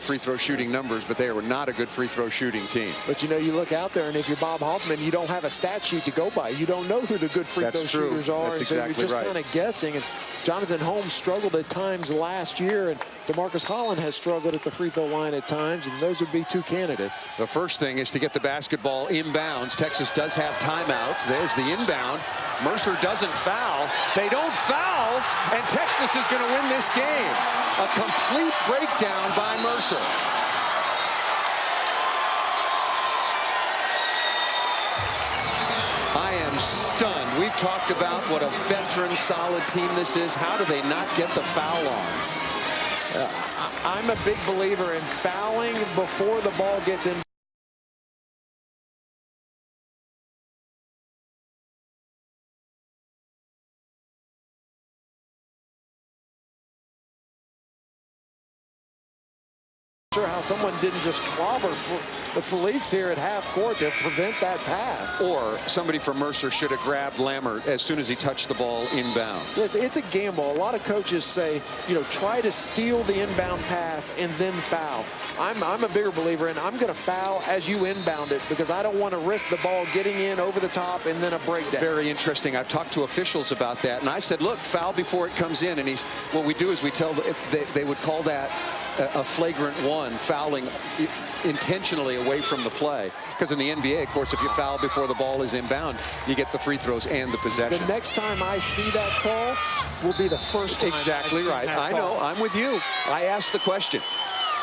free throw shooting numbers, but they were not a good free throw shooting team. But you know, you look out there, and if you're Bob Hoffman, you don't have a stat sheet to go by. You don't know who the good free throw shooters are. That's exactly so you're just right. kind of guessing. And Jonathan Holmes struggled at times last year, and DeMarcus Holland has struggled at the free throw line at times, and those would be two candidates. The first thing is to get the basketball inbounds. Texas does have timeouts. There's the inbound. Mercer doesn't foul. They don't foul, and Texas is going to win this game. A complete breakdown by Mercer. I am stunned. We've talked about what a veteran, solid team this is. How do they not get the foul on? I'm a big believer in fouling before the ball gets in. Sure how someone didn't just clobber the Felites here at half court to prevent that pass. Or somebody from Mercer should have grabbed Lammert as soon as he touched the ball inbounds. It's a gamble. A lot of coaches say, you know, try to steal the inbound pass and then foul. I'm a bigger believer in I'm going to foul as you inbound it because I don't want to risk the ball getting in over the top and then a breakdown. Very interesting. I've talked to officials about that, and I said, look, foul before it comes in. And what we do is we tell they would call that a flagrant one, fouling intentionally away from the play. Because in the NBA, of course, if you foul before the ball is inbound, you get the free throws and the possession. The next time I see that call will be the first time. Exactly right. I know. I'm with you. I asked the question.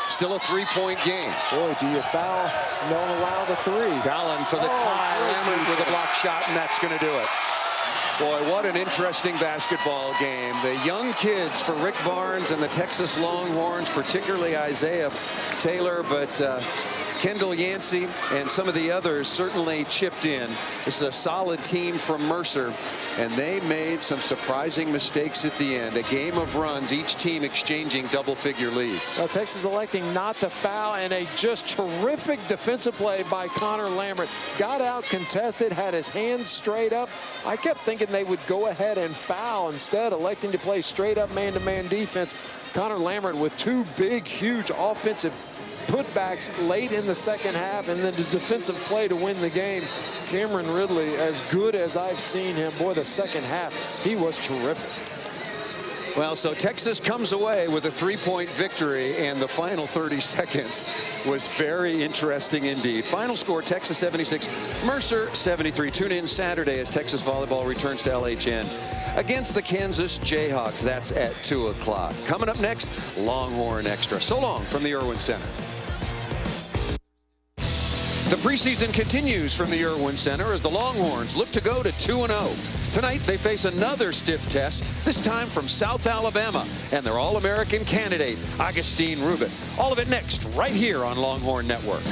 Still a three-point game. Boy, do you foul? Don't allow the three. Gallen for the tie. Lammert with a block shot, and that's going to do it. Boy, what an interesting basketball game. The young kids for Rick Barnes and the Texas Longhorns, particularly Isaiah Taylor, but Kendall Yancey and some of the others certainly chipped in. This is a solid team from Mercer, and they made some surprising mistakes at the end. A game of runs, each team exchanging double-figure leads. Well, Texas electing not to foul, and a just terrific defensive play by Connor Lammert. Got out contested, had his hands straight up. I kept thinking they would go ahead and foul, instead electing to play straight up man-to-man defense. Connor Lammert with two big, huge offensive putbacks late in the second half, and then the defensive play to win the game. Cameron Ridley, as good as I've seen him, boy, the second half, he was terrific. Well, so Texas comes away with a three-point victory, and the final 30 seconds was very interesting indeed. Final score, Texas 76, Mercer 73. Tune in Saturday as Texas volleyball returns to LHN against the Kansas Jayhawks. That's at 2 o'clock. Coming up next, Longhorn Extra. So long from the Irwin Center. The preseason continues from the Irwin Center as the Longhorns look to go to 2-0. Tonight, they face another stiff test, this time from South Alabama, and their All-American candidate, Augustine Rubin. All of it next, right here on Longhorn Network.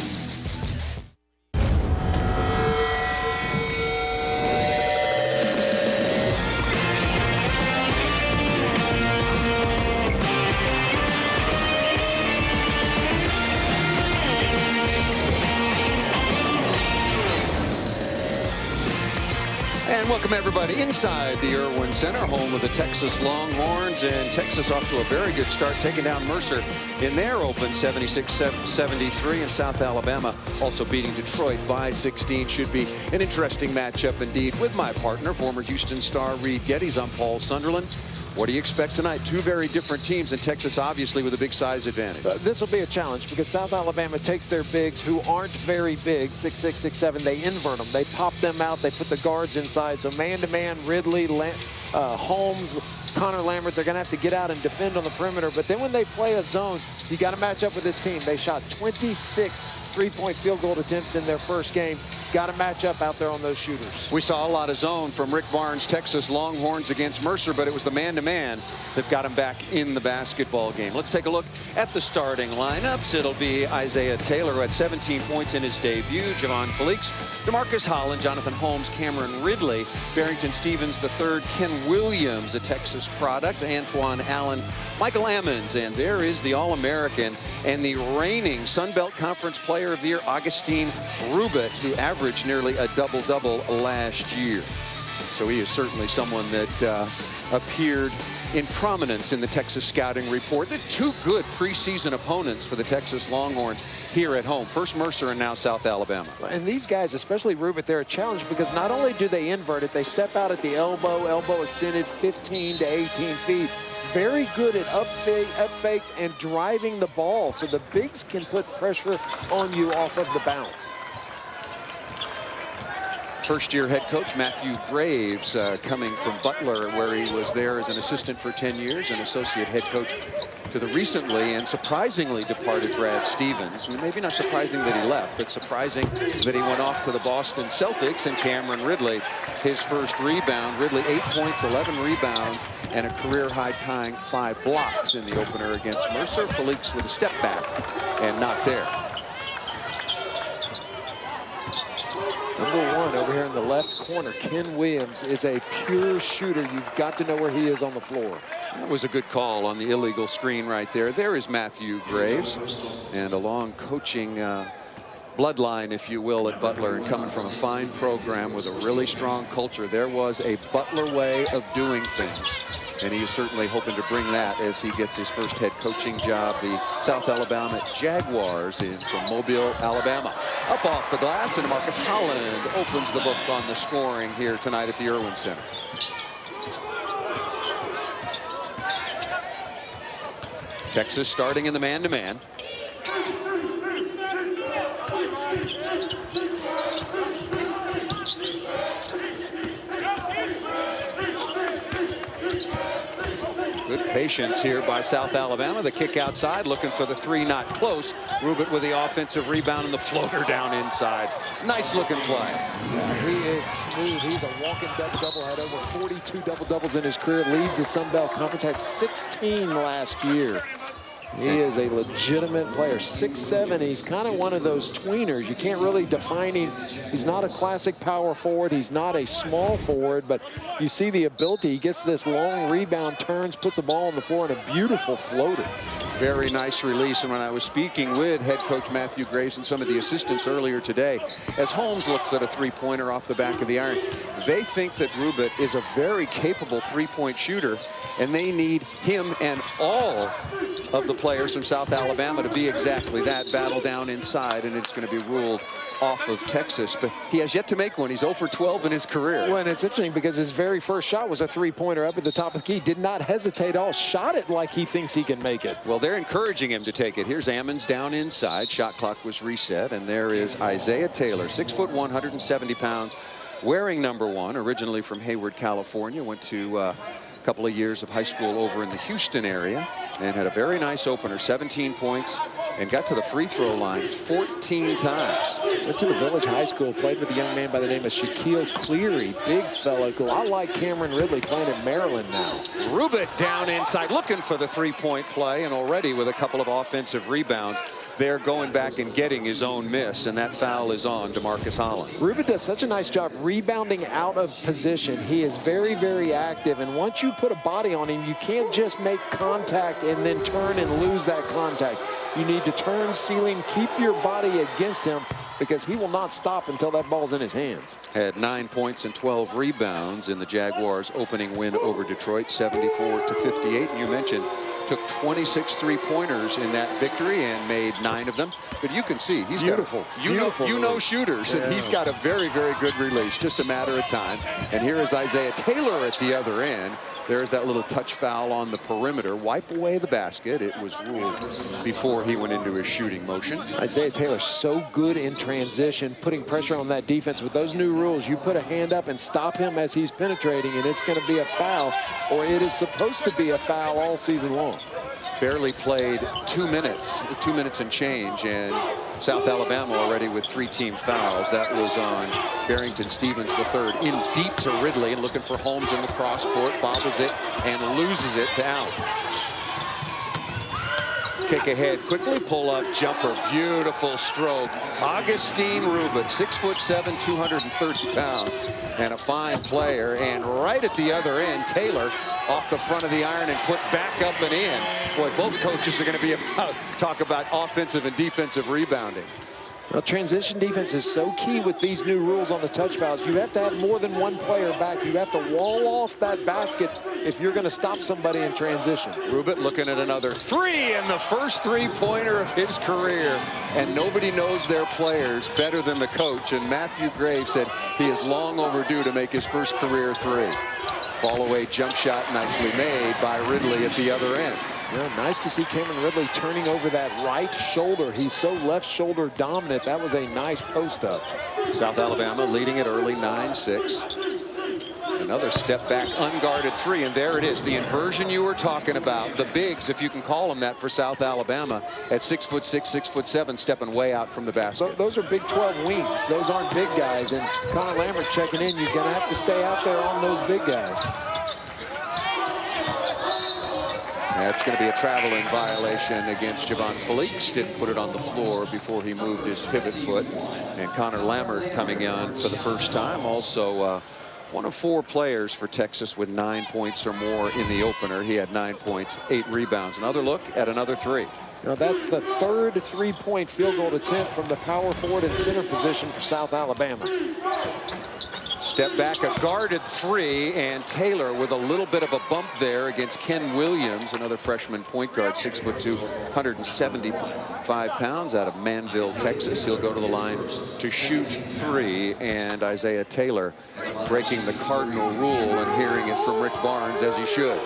And welcome everybody inside the Irwin Center, home of the Texas Longhorns, and Texas off to a very good start, taking down Mercer in their open 76-73, and South Alabama also beating Detroit by 16. Should be an interesting matchup indeed. With my partner, former Houston star Reed Geddes, I'm Paul Sunderland. What do you expect tonight? Two very different teams, and Texas obviously with a big size advantage. This will be a challenge because South Alabama takes their bigs who aren't very big, 6'6", 6'7". They invert them. They pop them out. They put the guards inside. So man-to-man, Ridley, Holmes, Connor Lammert, they're going to have to get out and defend on the perimeter. But then when they play a zone, you got to match up with this team. They shot 26 three-point field goal attempts in their first game. Got to match up out there on those shooters. We saw a lot of zone from Rick Barnes' Texas Longhorns against Mercer, but it was the man-to-man that got him back in the basketball game. Let's take a look at the starting lineups. It'll be Isaiah Taylor, who had 17 points in his debut, Javon Felix, DeMarcus Holland, Jonathan Holmes, Cameron Ridley, Barrington Stevens III, Ken Williams, the Texas product, Antoine Allen, Michael Ammons, and there is the All-American and the reigning Sun Belt Conference Player of the Year, Augustine Rubin, who averaged nearly a double-double last year. So he is certainly someone that appeared in prominence in the Texas scouting report. They're two good preseason opponents for the Texas Longhorns here at home. First Mercer and now South Alabama. And these guys, especially Rubit, they're a challenge because not only do they invert it, they step out at the elbow extended 15 to 18 feet. Very good at up fakes and driving the ball, so the bigs can put pressure on you off of the bounce. First-year head coach Matthew Graves coming from Butler, where he was there as an assistant for 10 years, an associate head coach to the recently and surprisingly departed Brad Stevens. Maybe not surprising that he left, but surprising that he went off to the Boston Celtics. And Cameron Ridley, his first rebound. Ridley 8 points, 11 rebounds, and a career-high tying 5 blocks in the opener against Mercer. Felix with a step back and not there. Number 1 over here in the left corner, Ken Williams, is a pure shooter. You've got to know where he is on the floor. That was a good call on the illegal screen right there. There is Matthew Graves, and a long coaching bloodline, if you will, at Butler, and coming from a fine program with a really strong culture. There was a Butler way of doing things, and he is certainly hoping to bring that as he gets his first head coaching job. The South Alabama Jaguars from Mobile, Alabama. Up off the glass, and Marcus Holland opens the book on the scoring here tonight at the Irwin Center. Texas starting in the man-to-man. Good patience here by South Alabama. The kick outside, looking for the 3, not close. Rubit with the offensive rebound and the floater down inside. Nice looking play. Yeah, he is smooth. He's a walking double-double. Had over 42 double-doubles in his career. Leads the Sun Belt Conference. Had 16 last year. He is a legitimate player. 6'7". He's kind of one of those tweeners. You can't really define him. He's not a classic power forward. He's not a small forward, but you see the ability. He gets this long rebound, turns, puts the ball on the floor, and a beautiful floater. Very nice release. And when I was speaking with head coach Matthew Graves and some of the assistants earlier today, as Holmes looks at a 3-pointer off the back of the iron, they think that Rubit is a very capable 3-point shooter, and they need him and all of the players from South Alabama to be exactly that. Battle down inside, and it's going to be ruled off of Texas. But he has yet to make one. He's 0 for 12 in his career. Well, and it's interesting because his very first shot was a 3-pointer up at the top of the key. Did not hesitate at all. Shot it like he thinks he can make it. Well, they're encouraging him to take it. Here's Ammons down inside. Shot clock was reset, and there is Isaiah Taylor, 6'1", 170 pounds, wearing number 1, originally from Hayward, California. Went to a couple of years of high school over in the Houston area and had a very nice opener, 17 points, and got to the free throw line 14 times. Went to the Village High School, played with a young man by the name of Shaquille Cleary, big fellow, who I like. Cameron Ridley playing in Maryland now. Rubit down inside, looking for the 3-point play, and already with a couple of offensive rebounds. They're going back and getting his own miss, and that foul is on DeMarcus Holland. Rubit does such a nice job rebounding out of position. He is very, very active, and once you put a body on him, you can't just make contact and then turn and lose that contact. You need to turn, seal him, keep your body against him, because he will not stop until that ball's in his hands. Had 9 points and 12 rebounds in the Jaguars' opening win over Detroit, 74-58. You mentioned took 26 3-pointers in that victory and made 9 of them. But you can see he's beautiful. You know shooters, and he's got a very, very good release. Just a matter of time. And here is Isaiah Taylor at the other end. There's that little touch foul on the perimeter. Wipe away the basket. It was ruled before he went into his shooting motion. Isaiah Taylor so good in transition, putting pressure on that defense. With those new rules, you put a hand up and stop him as he's penetrating, and it's going to be a foul, or it is supposed to be a foul all season long. Barely played 2 minutes and change, and South Alabama already with 3 team fouls. That was on Barrington Stevens III, in deep to Ridley, and looking for Holmes in the cross court, bobbles it and loses it to Allen. Kick ahead quickly, pull up jumper, beautiful stroke. Augustine Rubit, 6'7", 230 pounds, and a fine player. And right at the other end, Taylor off the front of the iron and put back up and in. Boy, both coaches are going to be talk about offensive and defensive rebounding. Well, transition defense is so key with these new rules on the touch fouls. You have to have more than one player back. You have to wall off that basket if you're going to stop somebody in transition. Rubit looking at another three, and the first three-pointer of his career. And nobody knows their players better than the coach. And Matthew Graves said he is long overdue to make his first career three. Fall-away jump shot nicely made by Ridley at the other end. Yeah, nice to see Cameron Ridley turning over that right shoulder. He's so left shoulder dominant. That was a nice post up. South Alabama leading it early, 9-6. Another step back, unguarded three, and there it is. The inversion you were talking about. The bigs, if you can call them that, for South Alabama at 6'6", 6'7", stepping way out from the basket. So those are Big 12 wings. Those aren't big guys. And Connor Lambert checking in. You're going to have to stay out there on those big guys. That's going to be a traveling violation against Javon Felix. Didn't put it on the floor before he moved his pivot foot. And Connor Lambert coming on for the first time. Also one of 4 players for Texas with 9 points or more in the opener. He had 9 points, 8 rebounds. Another look at another three. Now that's the third three-point field goal attempt from the power forward and center position for South Alabama. Step back, a guarded three, and Taylor with a little bit of a bump there against Ken Williams, another freshman point guard, 6'2", 175 pounds, out of Manville, Texas. He'll go to the line to shoot three, and Isaiah Taylor breaking the cardinal rule and hearing it from Rick Barnes, as he should.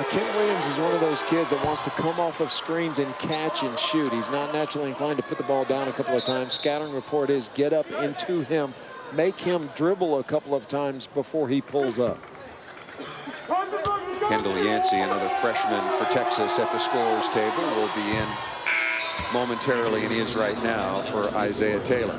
Ken Williams is one of those kids that wants to come off of screens and catch and shoot. He's not naturally inclined to put the ball down a couple of times. Scattering report is get up into him, make him dribble a couple of times before he pulls up. Kendall Yancey, another freshman for Texas at the scorer's table, will be in momentarily, and he is right now, for Isaiah Taylor.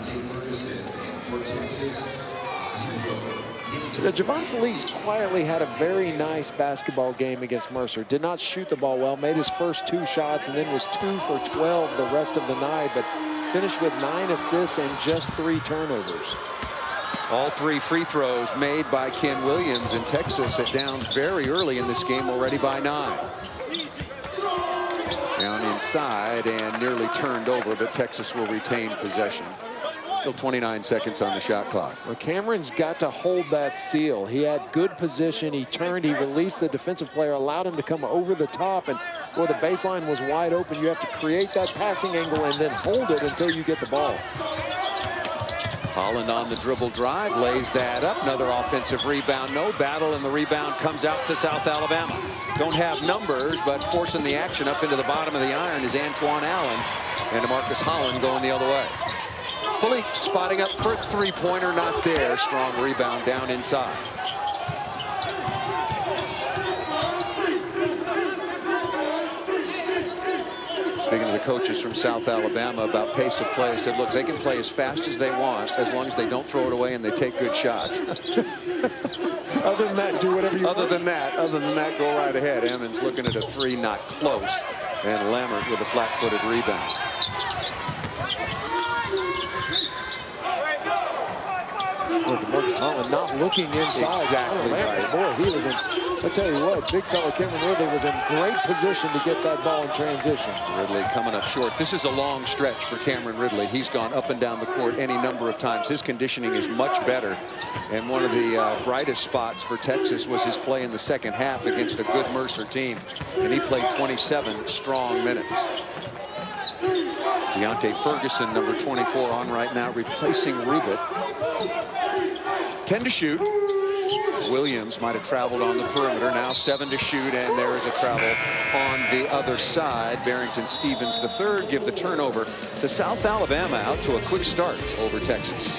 Javon Felix quietly had a very nice basketball game against Mercer. Did not shoot the ball well, made his first 2 shots, and then was 2 for 12 the rest of the night, but finished with 9 assists and just 3 turnovers. All 3 free throws made by Ken Williams, in Texas at down very early in this game, already by 9. Down inside and nearly turned over, but Texas will retain possession. Still 29 seconds on the shot clock. Well, Cameron's got to hold that seal. He had good position. He turned, he released the defensive player, allowed him to come over the top, and well, the baseline was wide open. You have to create that passing angle and then hold it until you get the ball. Holland on the dribble drive, lays that up. Another offensive rebound. No battle, and the rebound comes out to South Alabama. Don't have numbers, but forcing the action up into the bottom of the iron is Antoine Allen, and DeMarcus Holland going the other way. Felix spotting up for a three-pointer, not there. Strong rebound down inside. Speaking to the coaches from South Alabama about pace of play, said, look, they can play as fast as they want as long as they don't throw it away and they take good shots. Other than that, do whatever you want. Other than that, go right ahead. Emmons looking at a three, not close. And Lambert with a flat-footed rebound. Look, DeMarcus Holland not looking inside. Exactly right. Boy, he was in, I'll tell you what, big fella Cameron Ridley was in great position to get that ball in transition. Ridley coming up short. This is a long stretch for Cameron Ridley. He's gone up and down the court any number of times. His conditioning is much better. And one of the brightest spots for Texas was his play in the second half against a good Mercer team. And he played 27 strong minutes. Deontay Ferguson, number 24, on right now, replacing Rubit. 10 to shoot. Williams might have traveled on the perimeter. Now 7 to shoot, and there is a travel on the other side. Barrington Stevens III give the turnover to South Alabama, out to a quick start over Texas.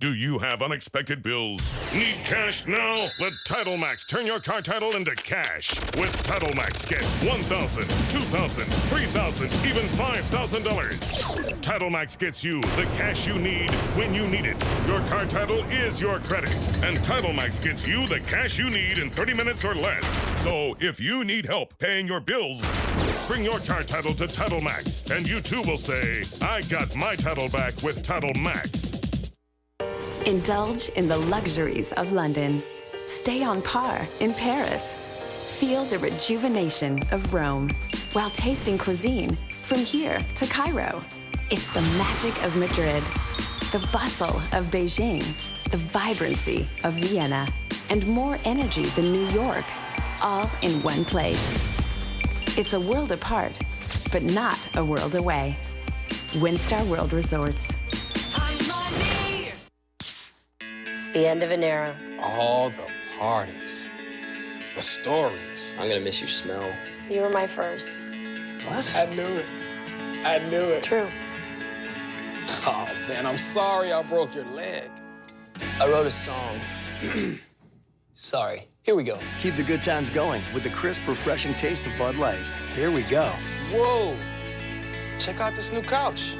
Do you have unexpected bills? Need cash now? Let Title Max turn your car title into cash. With Title Max, get $1,000, $2,000, $3,000, even $5,000. Title Max gets you the cash you need when you need it. Your car title is your credit, and Title Max gets you the cash you need in 30 minutes or less. So if you need help paying your bills, bring your car title to Title Max, and you too will say, I got my title back with Title Max. Indulge in the luxuries of London. Stay on par in Paris. Feel the rejuvenation of Rome while tasting cuisine from here to Cairo. It's the magic of Madrid, the bustle of Beijing, the vibrancy of Vienna, and more energy than New York, all in one place. It's a world apart, but not a world away. Windstar World Resorts. It's the end of an era. All the parties, the stories. I'm gonna miss your smell. You were my first. What? I knew it. I knew It's it. true. Oh, man, I'm sorry I broke your leg. I wrote a song. Sorry. Here we go. Keep the good times going with the crisp, refreshing taste of Bud Light. Here we go. Whoa. Check out this new couch.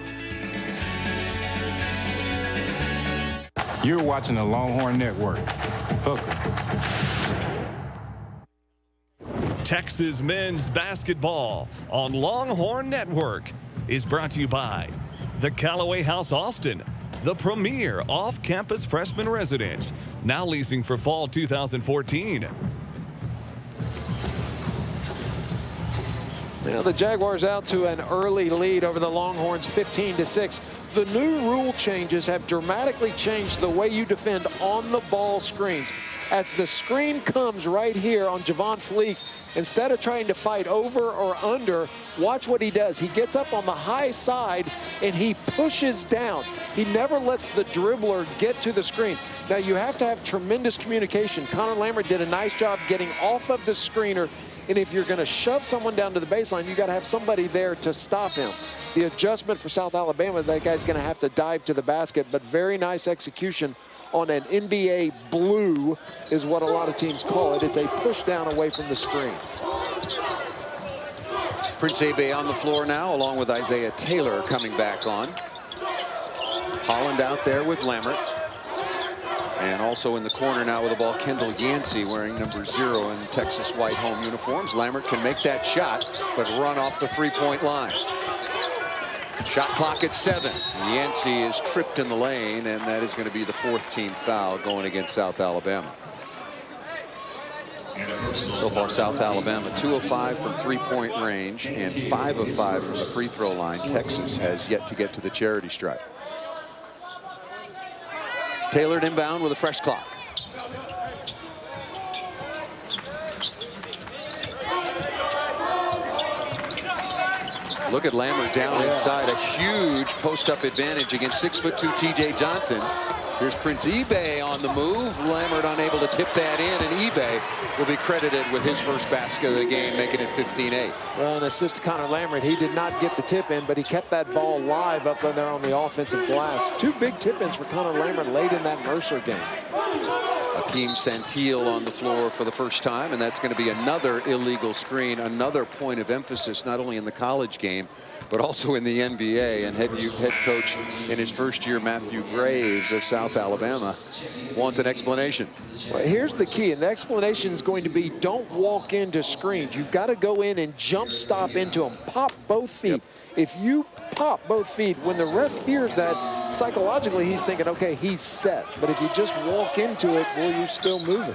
You're watching the Longhorn Network. Hooker. Texas men's basketball on Longhorn Network is brought to you by the Callaway House Austin, the premier off-campus freshman residence, now leasing for fall 2014. Now the Jaguars out to an early lead over the Longhorns, 15-6. The new rule changes have dramatically changed the way you defend on the ball screens. As the screen comes right here on Javon Fleeks, instead of trying to fight over or under, watch what he does. He gets up on the high side and he pushes down. He never lets the dribbler get to the screen. Now you have to have tremendous communication. Connor Lambert did a nice job getting off of the screener. And if you're going to shove someone down to the baseline, you got to have somebody there to stop him. The adjustment for South Alabama, that guy's going to have to dive to the basket, but very nice execution on an NBA blue is what a lot of teams call it. It's a push down away from the screen. Prince Abe on the floor now, along with Isaiah Taylor coming back on. Holland out there with Lambert. And also in the corner now with the ball, Kendall Yancey wearing number 0 in Texas white home uniforms. Lambert can make that shot, but run off the three-point line. Shot clock at 7. Yancey is tripped in the lane, and that is going to be the 4th team foul going against South Alabama. So far, South Alabama 2 of 5 from three-point range and 5 of 5 from the free throw line. Texas has yet to get to the charity stripe. Taylor inbound with a fresh clock. Look at Lambert down inside. A huge post-up advantage against 6'2" T.J. Johnson. Here's Prince Ebay on the move. Lambert unable to tip that in, and Ebay will be credited with his first basket of the game, making it 15-8. Well, an assist to Connor Lambert. He did not get the tip in, but he kept that ball live up there on the offensive glass. 2 big tip-ins for Connor Lambert late in that Mercer game. Akeem Santil on the floor for the first time, and that's going to be another illegal screen, another point of emphasis, not only in the college game, but also in the NBA. And head coach in his first year, Matthew Graves of South Alabama, wants an explanation. Well, here's the key, and the explanation is going to be don't walk into screens. You've got to go in and jump stop into them. Pop both feet. Yep. If you pop both feet, when the ref hears that, psychologically he's thinking, okay, he's set. But if you just walk into it, well, you're still moving.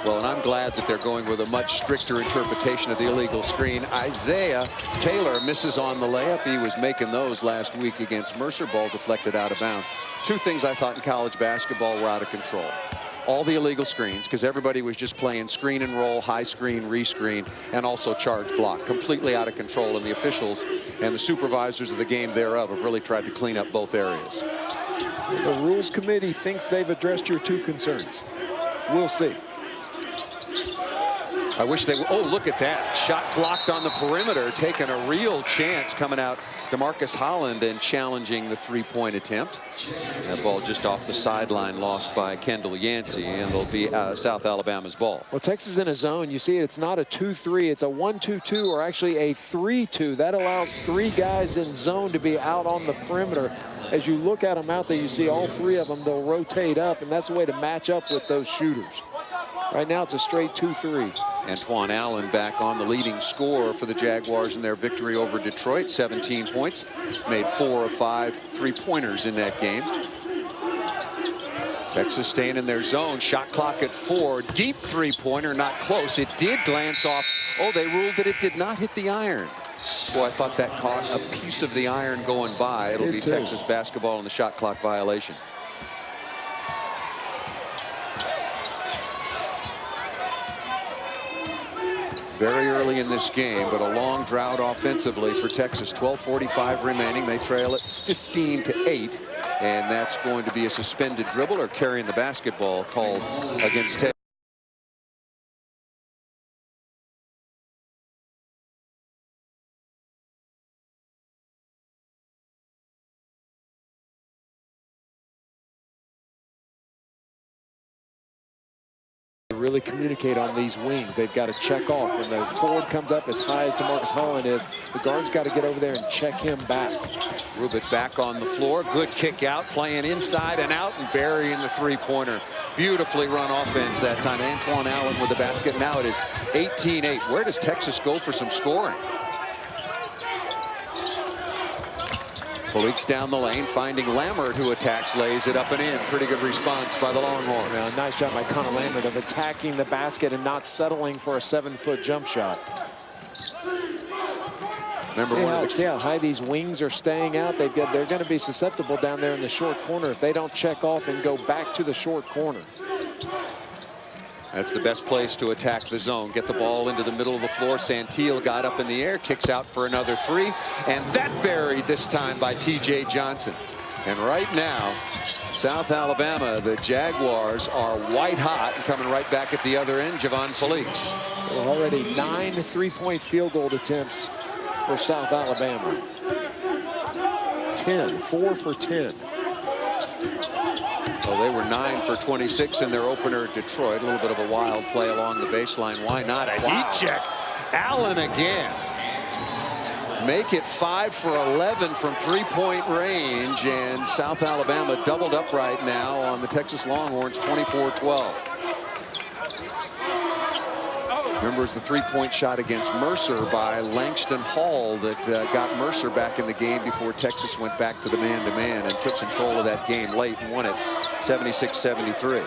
Well, and I'm glad that they're going with a much stricter interpretation of the illegal screen. Isaiah Taylor misses on the layup. He was making those last week against Mercer. Ball deflected out of bounds. 2 things I thought in college basketball were out of control. All the illegal screens, because everybody was just playing screen and roll, high screen, rescreen, and also charge block. Completely out of control, and the officials and the supervisors of the game thereof have really tried to clean up both areas. The Rules Committee thinks they've addressed your 2 concerns. We'll see. I wish they would. Oh, look at that. Shot blocked on the perimeter, taking a real chance coming out. DeMarcus Holland and challenging the 3-point attempt. That ball just off the sideline, lost by Kendall Yancey, and it'll be South Alabama's ball. Well, Texas in a zone. You see it's not a 2-3. It's a 1-2-2, or actually a 3-2. That allows 3 guys in zone to be out on the perimeter. As you look at them out there, you see all 3 of them. They'll rotate up, and that's the way to match up with those shooters. Right now, it's a straight 2-3. Antoine Allen back on, the leading scorer for the Jaguars in their victory over Detroit. 17 points, made 4 of 5 3-pointers in that game. Texas staying in their zone. Shot clock at 4. Deep three-pointer, not close. It did glance off. Oh, they ruled that it did not hit the iron. Boy, I thought that caught a piece of the iron going by. It'll be Texas basketball in the shot clock violation. Very early in this game, but a long drought offensively for Texas. 12:45 remaining. They trail it 15-8, and that's going to be a suspended dribble or carrying the basketball called against Texas. Really communicate on these wings. They've got to check off. When the forward comes up as high as DeMarcus Holland is, the guard's got to get over there and check him back. Rubit back on the floor. Good kick out, playing inside and out and burying the three-pointer. Beautifully run offense that time. Antoine Allen with the basket. Now it is 18-8. Where does Texas go for some scoring? Falik's down the lane, finding Lammert, who attacks, lays it up and in. Pretty good response by the Longhorns. Now, nice job by Connor Lammert of attacking the basket and not settling for a 7-foot jump shot. See how high these wings are staying out. They're going to be susceptible down there in the short corner if they don't check off and go back to the short corner. That's the best place to attack the zone. Get the ball into the middle of the floor. Santil got up in the air, kicks out for another three, and that buried this time by T.J. Johnson. And right now, South Alabama, the Jaguars are white hot and coming right back at the other end. Javon Falik's. Well, already 9 3-point field goal attempts for South Alabama. 4 for 10. Well, they were 9 for 26 in their opener at Detroit. A little bit of a wild play along the baseline. Why not? A heat check. Allen again. Make it 5 for 11 from three-point range. And South Alabama doubled up right now on the Texas Longhorns, 24-12. Remember, it was the three-point shot against Mercer by Langston Hall that got Mercer back in the game before Texas went back to the man-to-man and took control of that game late and won it 76-73.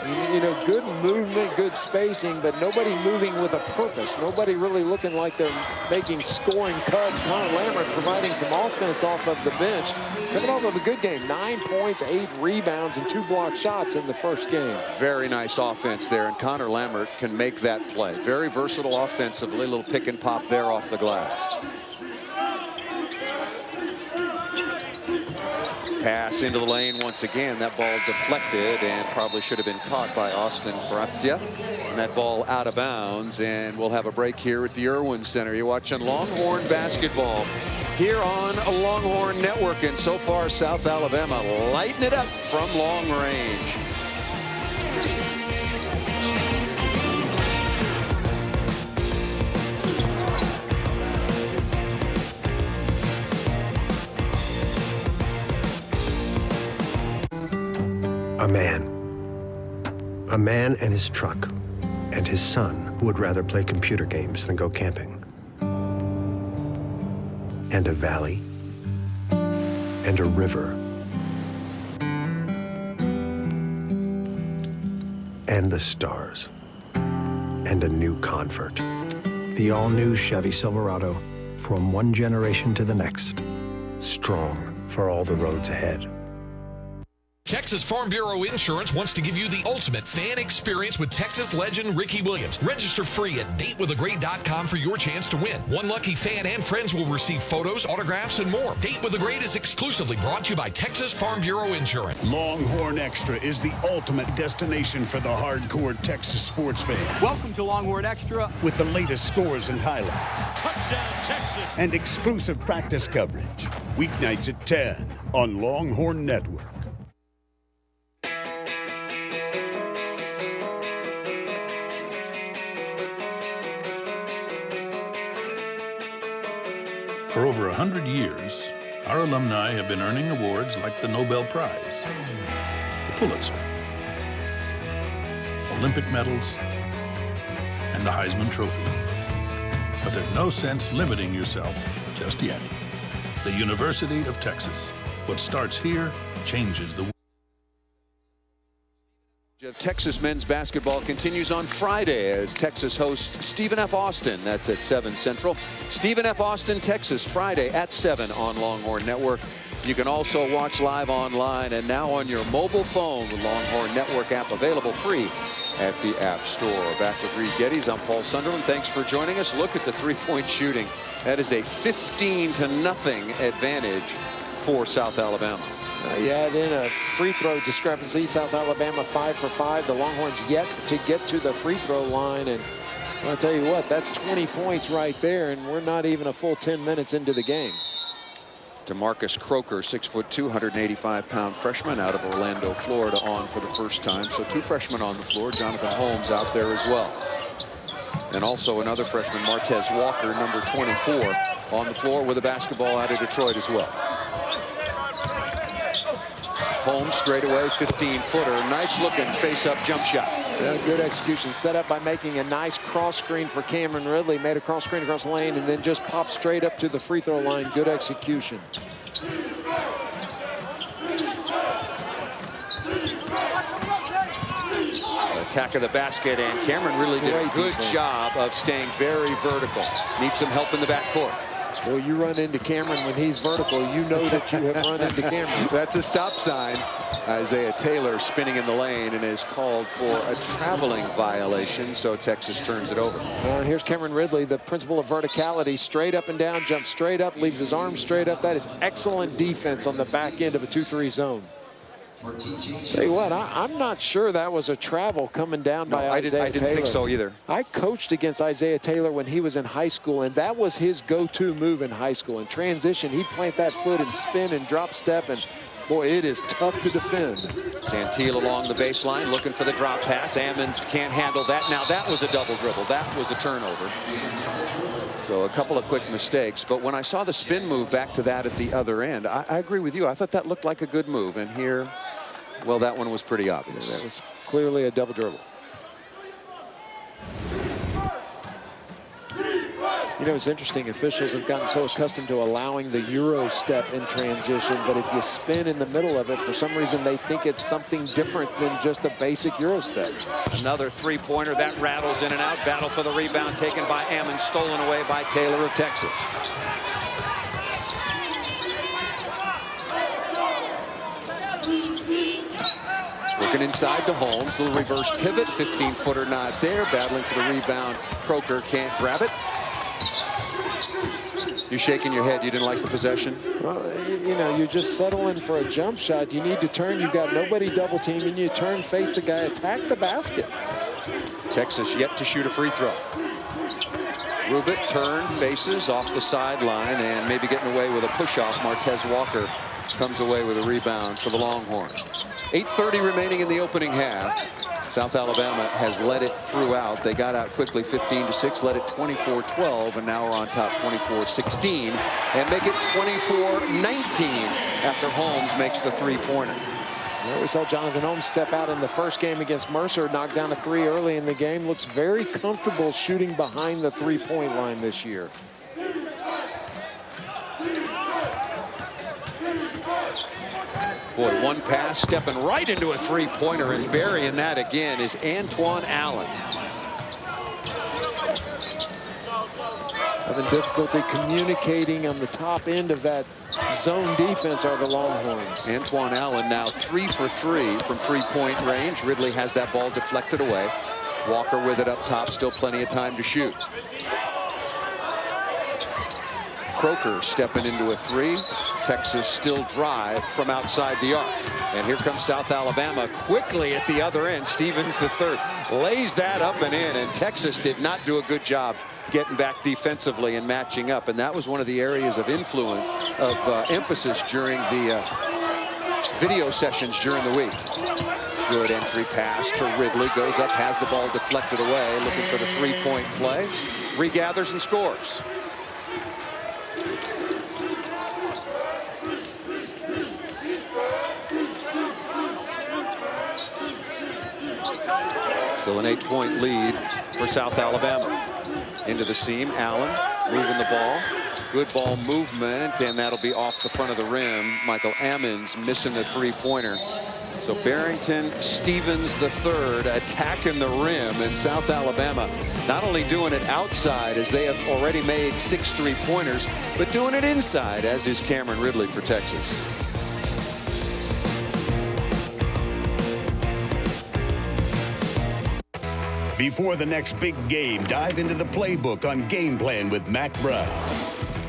You know, good movement, good spacing, but nobody moving with a purpose. Nobody really looking like they're making scoring cuts. Connor Lammert providing some offense off of the bench. Coming off of a good game. 9 points, 8 rebounds, and 2 block shots in the first game. Very nice offense there, and Connor Lammert can make that play. Very versatile offensively. A little pick and pop there off the glass. Pass into the lane once again. That ball deflected and probably should have been caught by Austin Grazia. And that ball out of bounds, and we'll have a break here at the Irwin Center. You're watching Longhorn basketball here on a Longhorn Network, and so far South Alabama lighting it up from long range. A man and his truck, and his son who would rather play computer games than go camping. And a valley, and a river, and the stars, and a new convert. The all-new Chevy Silverado, from one generation to the next, strong for all the roads ahead. Texas Farm Bureau Insurance wants to give you the ultimate fan experience with Texas legend Ricky Williams. Register free at datewiththegreat.com for your chance to win. One lucky fan and friends will receive photos, autographs, and more. Date with the Great is exclusively brought to you by Texas Farm Bureau Insurance. Longhorn Extra is the ultimate destination for the hardcore Texas sports fan. Welcome to Longhorn Extra. With the latest scores and highlights. Touchdown, Texas. And exclusive practice coverage. Weeknights at 10 on Longhorn Network. For over 100 years, our alumni have been earning awards like the Nobel Prize, the Pulitzer, Olympic medals, and the Heisman Trophy. But there's no sense limiting yourself just yet. The University of Texas. What starts here changes the world. Texas men's basketball continues on Friday as Texas hosts Stephen F. Austin. That's at 7 Central. Stephen F. Austin, Texas, Friday at 7 on Longhorn Network. You can also watch live online and now on your mobile phone. The Longhorn Network app available free at the App Store. Back with Reed Geddes, I'm Paul Sunderland. Thanks for joining us. Look at the three-point shooting. That is a 15-0 advantage for South Alabama. You add in a free throw discrepancy. South Alabama 5 for 5. The Longhorns yet to get to the free throw line. And I'll tell you what, that's 20 points right there. And we're not even a full 10 minutes into the game. DeMarcus Croker, 6'2", 185-pound freshman out of Orlando, Florida, on for the first time. So 2 freshmen on the floor. Jonathan Holmes out there as well. And also another freshman, Martez Walker, number 24, on the floor with a basketball out of Detroit as well. Holmes straight away, 15-footer. Nice looking face-up jump shot. Yeah, good execution. Set up by making a nice cross screen for Cameron Ridley. Made a cross screen across the lane and then just popped straight up to the free throw line. Good execution. Attack of the basket, and Cameron really did a good job of staying very vertical. Needs some help in the backcourt. Well, you run into Cameron when he's vertical, you know that you have run into Cameron. That's a stop sign. Isaiah Taylor spinning in the lane and is called for a traveling violation, so Texas turns it over. Here's Cameron Ridley, the principle of verticality, straight up and down, jumps straight up, leaves his arms straight up. That is excellent defense on the back end of a 2-3 zone. Tell you what, I'm not sure that was a travel coming down by Isaiah Taylor. I didn't think so either. I coached against Isaiah Taylor when he was in high school, and that was his go-to move in high school. In transition, he'd plant that foot and spin and drop step, and boy, it is tough to defend. Santil along the baseline, looking for the drop pass. Ammons can't handle that. Now that was a double dribble. That was a turnover. So a couple of quick mistakes. But when I saw the spin move back to that at the other end, I agree with you. I thought that looked like a good move. And here, well, that one was pretty obvious. That was clearly a double dribble. You know, it's interesting. Officials have gotten so accustomed to allowing the Euro step in transition, but if you spin in the middle of it, for some reason they think it's something different than just a basic Euro step. Another three-pointer that rattles in and out. Battle for the rebound taken by Ammon, stolen away by Taylor of Texas. Looking inside to Holmes, little reverse pivot, 15-footer not there, battling for the rebound. Croker can't grab it. You're shaking your head. You didn't like the possession? Well, you know, you're just settling for a jump shot. You need to turn. You've got nobody double teaming you. Turn, face the guy, attack the basket. Texas yet to shoot a free throw. Rubit turn, faces off the sideline, and maybe getting away with a push-off. Martez Walker comes away with a rebound for the Longhorns. 8:30 remaining in the opening half. South Alabama has led it throughout. They got out quickly, 15-6, led it 24-12, and now we're on top 24-16, and make it 24-19 after Holmes makes the three-pointer. Well, we saw Jonathan Holmes step out in the first game against Mercer, knock down a 3 early in the game. Looks very comfortable shooting behind the three-point line this year. Boy, one pass, stepping right into a three-pointer and burying that again is Antoine Allen. Having difficulty communicating on the top end of that zone defense are the Longhorns. Antoine Allen now 3 for 3 from three-point range. Ridley has that ball deflected away. Walker with it up top, still plenty of time to shoot. Croker stepping into a 3. Texas still drive from outside the arc. And here comes South Alabama quickly at the other end. Stevens the third lays that up and in, and Texas did not do a good job getting back defensively and matching up. And that was one of the areas of influence, of emphasis during the video sessions during the week. Good entry pass to Ridley, goes up, has the ball deflected away, looking for the three-point play. Regathers and scores. Still an 8-point lead for South Alabama. Into the seam, Allen moving the ball. Good ball movement, and that'll be off the front of the rim. Michael Ammons missing the three-pointer. So Barrington Stevens III attacking the rim, and South Alabama not only doing it outside as they have already made 6 3-pointers, but doing it inside, as is Cameron Ridley for Texas. Before the next big game, dive into the playbook on Game Plan with Mac Brown.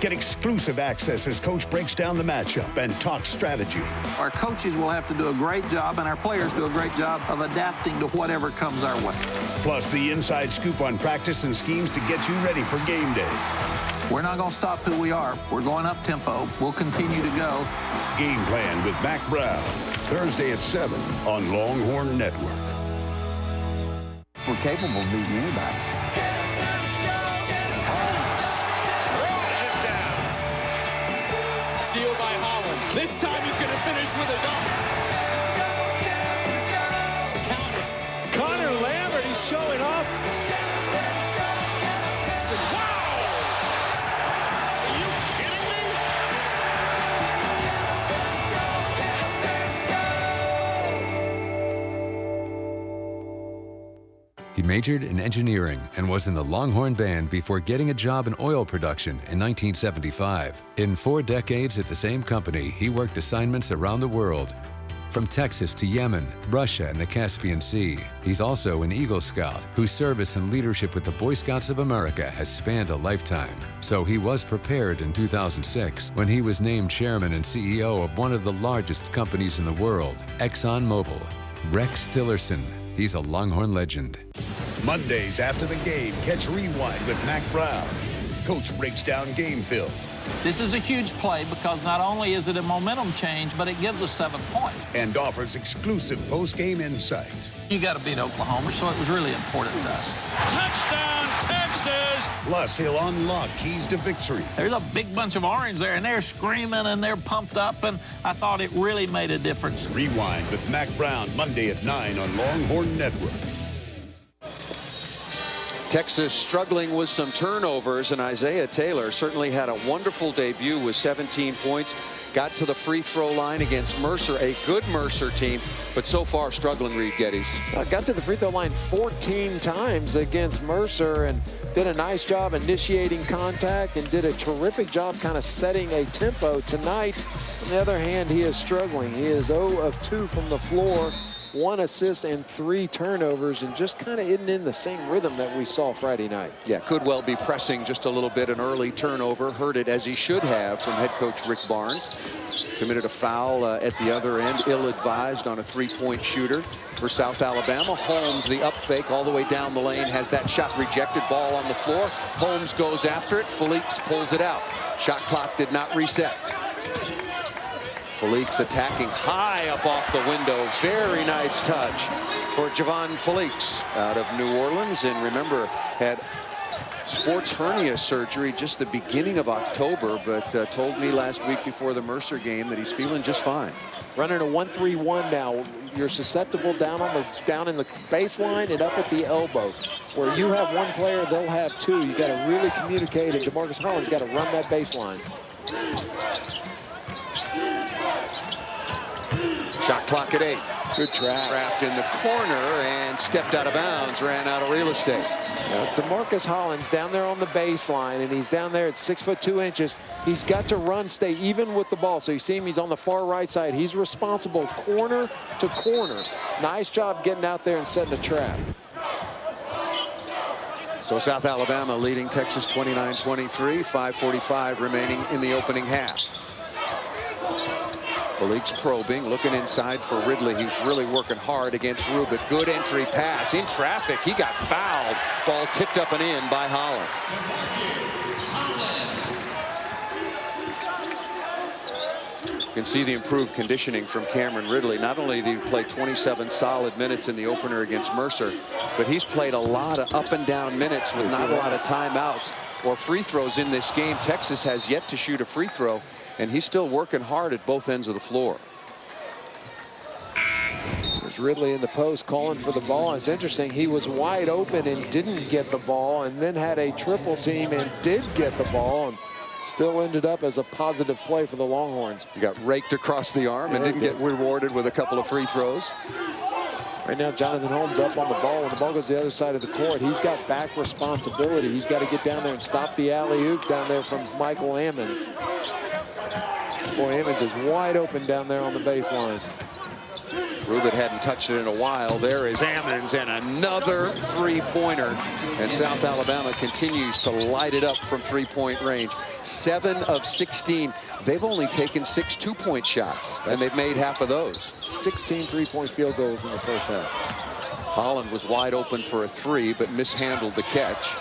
Get exclusive access as Coach breaks down the matchup and talks strategy. Our coaches will have to do a great job, and our players do a great job of adapting to whatever comes our way. Plus the inside scoop on practice and schemes to get you ready for game day. We're not going to stop who we are. We're going up tempo. We'll continue to go. Game Plan with Mac Brown, Thursday at 7 on Longhorn Network. We're capable of beating anybody. Steal by Holland. This time he's going to finish with a dunk. Counter. Connor Lambert, he's showing off. He majored in engineering and was in the Longhorn Band before getting a job in oil production in 1975. In 4 decades at the same company, he worked assignments around the world, from Texas to Yemen, Russia, and the Caspian Sea. He's also an Eagle Scout whose service and leadership with the Boy Scouts of America has spanned a lifetime. So he was prepared in 2006 when he was named chairman and CEO of one of the largest companies in the world, ExxonMobil. Rex Tillerson. He's a Longhorn legend. Mondays after the game, catch Rewind with Mac Brown. Coach breaks down game film. This is a huge play because not only is it a momentum change, but it gives us 7 points. And offers exclusive post-game insight. You got to beat Oklahoma, so it was really important to us. Touchdown, Texas! Plus, he'll unlock keys to victory. There's a big bunch of orange there, and they're screaming and they're pumped up, and I thought it really made a difference. Rewind with Mac Brown, Monday at 9 on Longhorn Network. Texas struggling with some turnovers, and Isaiah Taylor certainly had a wonderful debut with 17 points. Got to the free throw line against Mercer, a good Mercer team, but so far struggling, Reed Geddes. Got to the free throw line 14 times against Mercer and did a nice job initiating contact and did a terrific job kind of setting a tempo tonight. On the other hand, he is struggling. He is 0 of 2 from the floor. 1 assist and 3 turnovers, and just kind of isn't in the same rhythm that we saw Friday night. Yeah, could well be pressing just a little bit. An early turnover, heard it as he should have from head coach Rick Barnes. Committed a foul at the other end, ill-advised on a 3-point shooter for South Alabama. Holmes, the up fake all the way down the lane, has that shot rejected, ball on the floor. Holmes goes after it, Felix pulls it out. Shot clock did not reset. Felix attacking high up off the window. Very nice touch for Javon Felix out of New Orleans. And remember, had sports hernia surgery just the beginning of October, but told me last week before the Mercer game that he's feeling just fine. Running a 1-3-1 now. You're susceptible down in the baseline and up at the elbow. Where you have one player, they'll have 2. You got to really communicate, and DeMarcus Holland's got to run that baseline. Shot clock at 8. Good trap. Trapped in the corner and stepped out of bounds, ran out of real estate. DeMarcus Holland's down there on the baseline, and he's down there at 6'2". He's got to run, stay even with the ball. So you see him, he's on the far right side. He's responsible corner to corner. Nice job getting out there and setting a trap. So South Alabama leading Texas 29-23, 5:45 remaining in the opening half. Felix probing, looking inside for Ridley. He's really working hard against Rubin. Good entry pass. In traffic, he got fouled. Ball tipped up and in by Holland. You can see the improved conditioning from Cameron Ridley. Not only did he play 27 solid minutes in the opener against Mercer, but he's played a lot of up and down minutes with not a lot of timeouts or free throws in this game. Texas has yet to shoot a free throw, and he's still working hard at both ends of the floor. There's Ridley in the post calling for the ball. It's interesting, he was wide open and didn't get the ball, and then had a triple team and did get the ball. And Still ended up as a positive play for the Longhorns. He got raked across the arm and didn't get rewarded with a couple of free throws. Right now, Jonathan Holmes up on the ball. When the ball goes to the other side of the court, he's got back responsibility. He's got to get down there and stop the alley-oop down there from Michael Ammons. Boy, Ammons is wide open down there on the baseline. Rubin hadn't touched it in a while. There is Ammons, and another three-pointer. And South Alabama continues to light it up from three-point range. 7 of 16. They've only taken 6 two-point shots, and they've made half of those. 16 three-point field goals in the first half. Holland was wide open for a three, but mishandled the catch.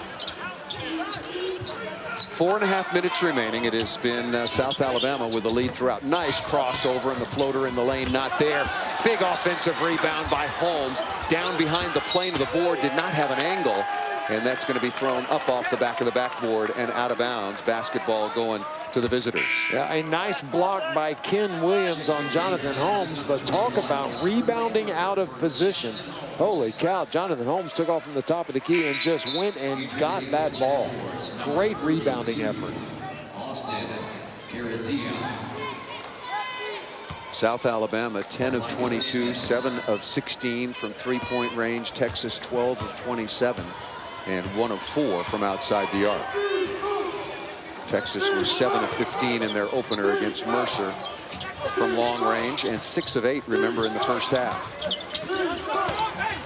4.5 minutes remaining. It has been South Alabama with the lead throughout. Nice crossover, and the floater in the lane not there. Big offensive rebound by Holmes. Down behind the plane of the board, did not have an angle. And that's going to be thrown up off the back of the backboard and out of bounds. Basketball going to the visitors. Yeah, a nice block by Ken Williams on Jonathan Holmes, but talk about rebounding out of position. Holy cow, Jonathan Holmes took off from the top of the key and just went and got that ball. Great rebounding effort. South Alabama 10 of 22, 7 of 16 from three-point range. Texas 12 of 27 and 1 of 4 from outside the arc. Texas was 7 of 15 in their opener against Mercer from long range, and 6 of 8, remember, in the first half.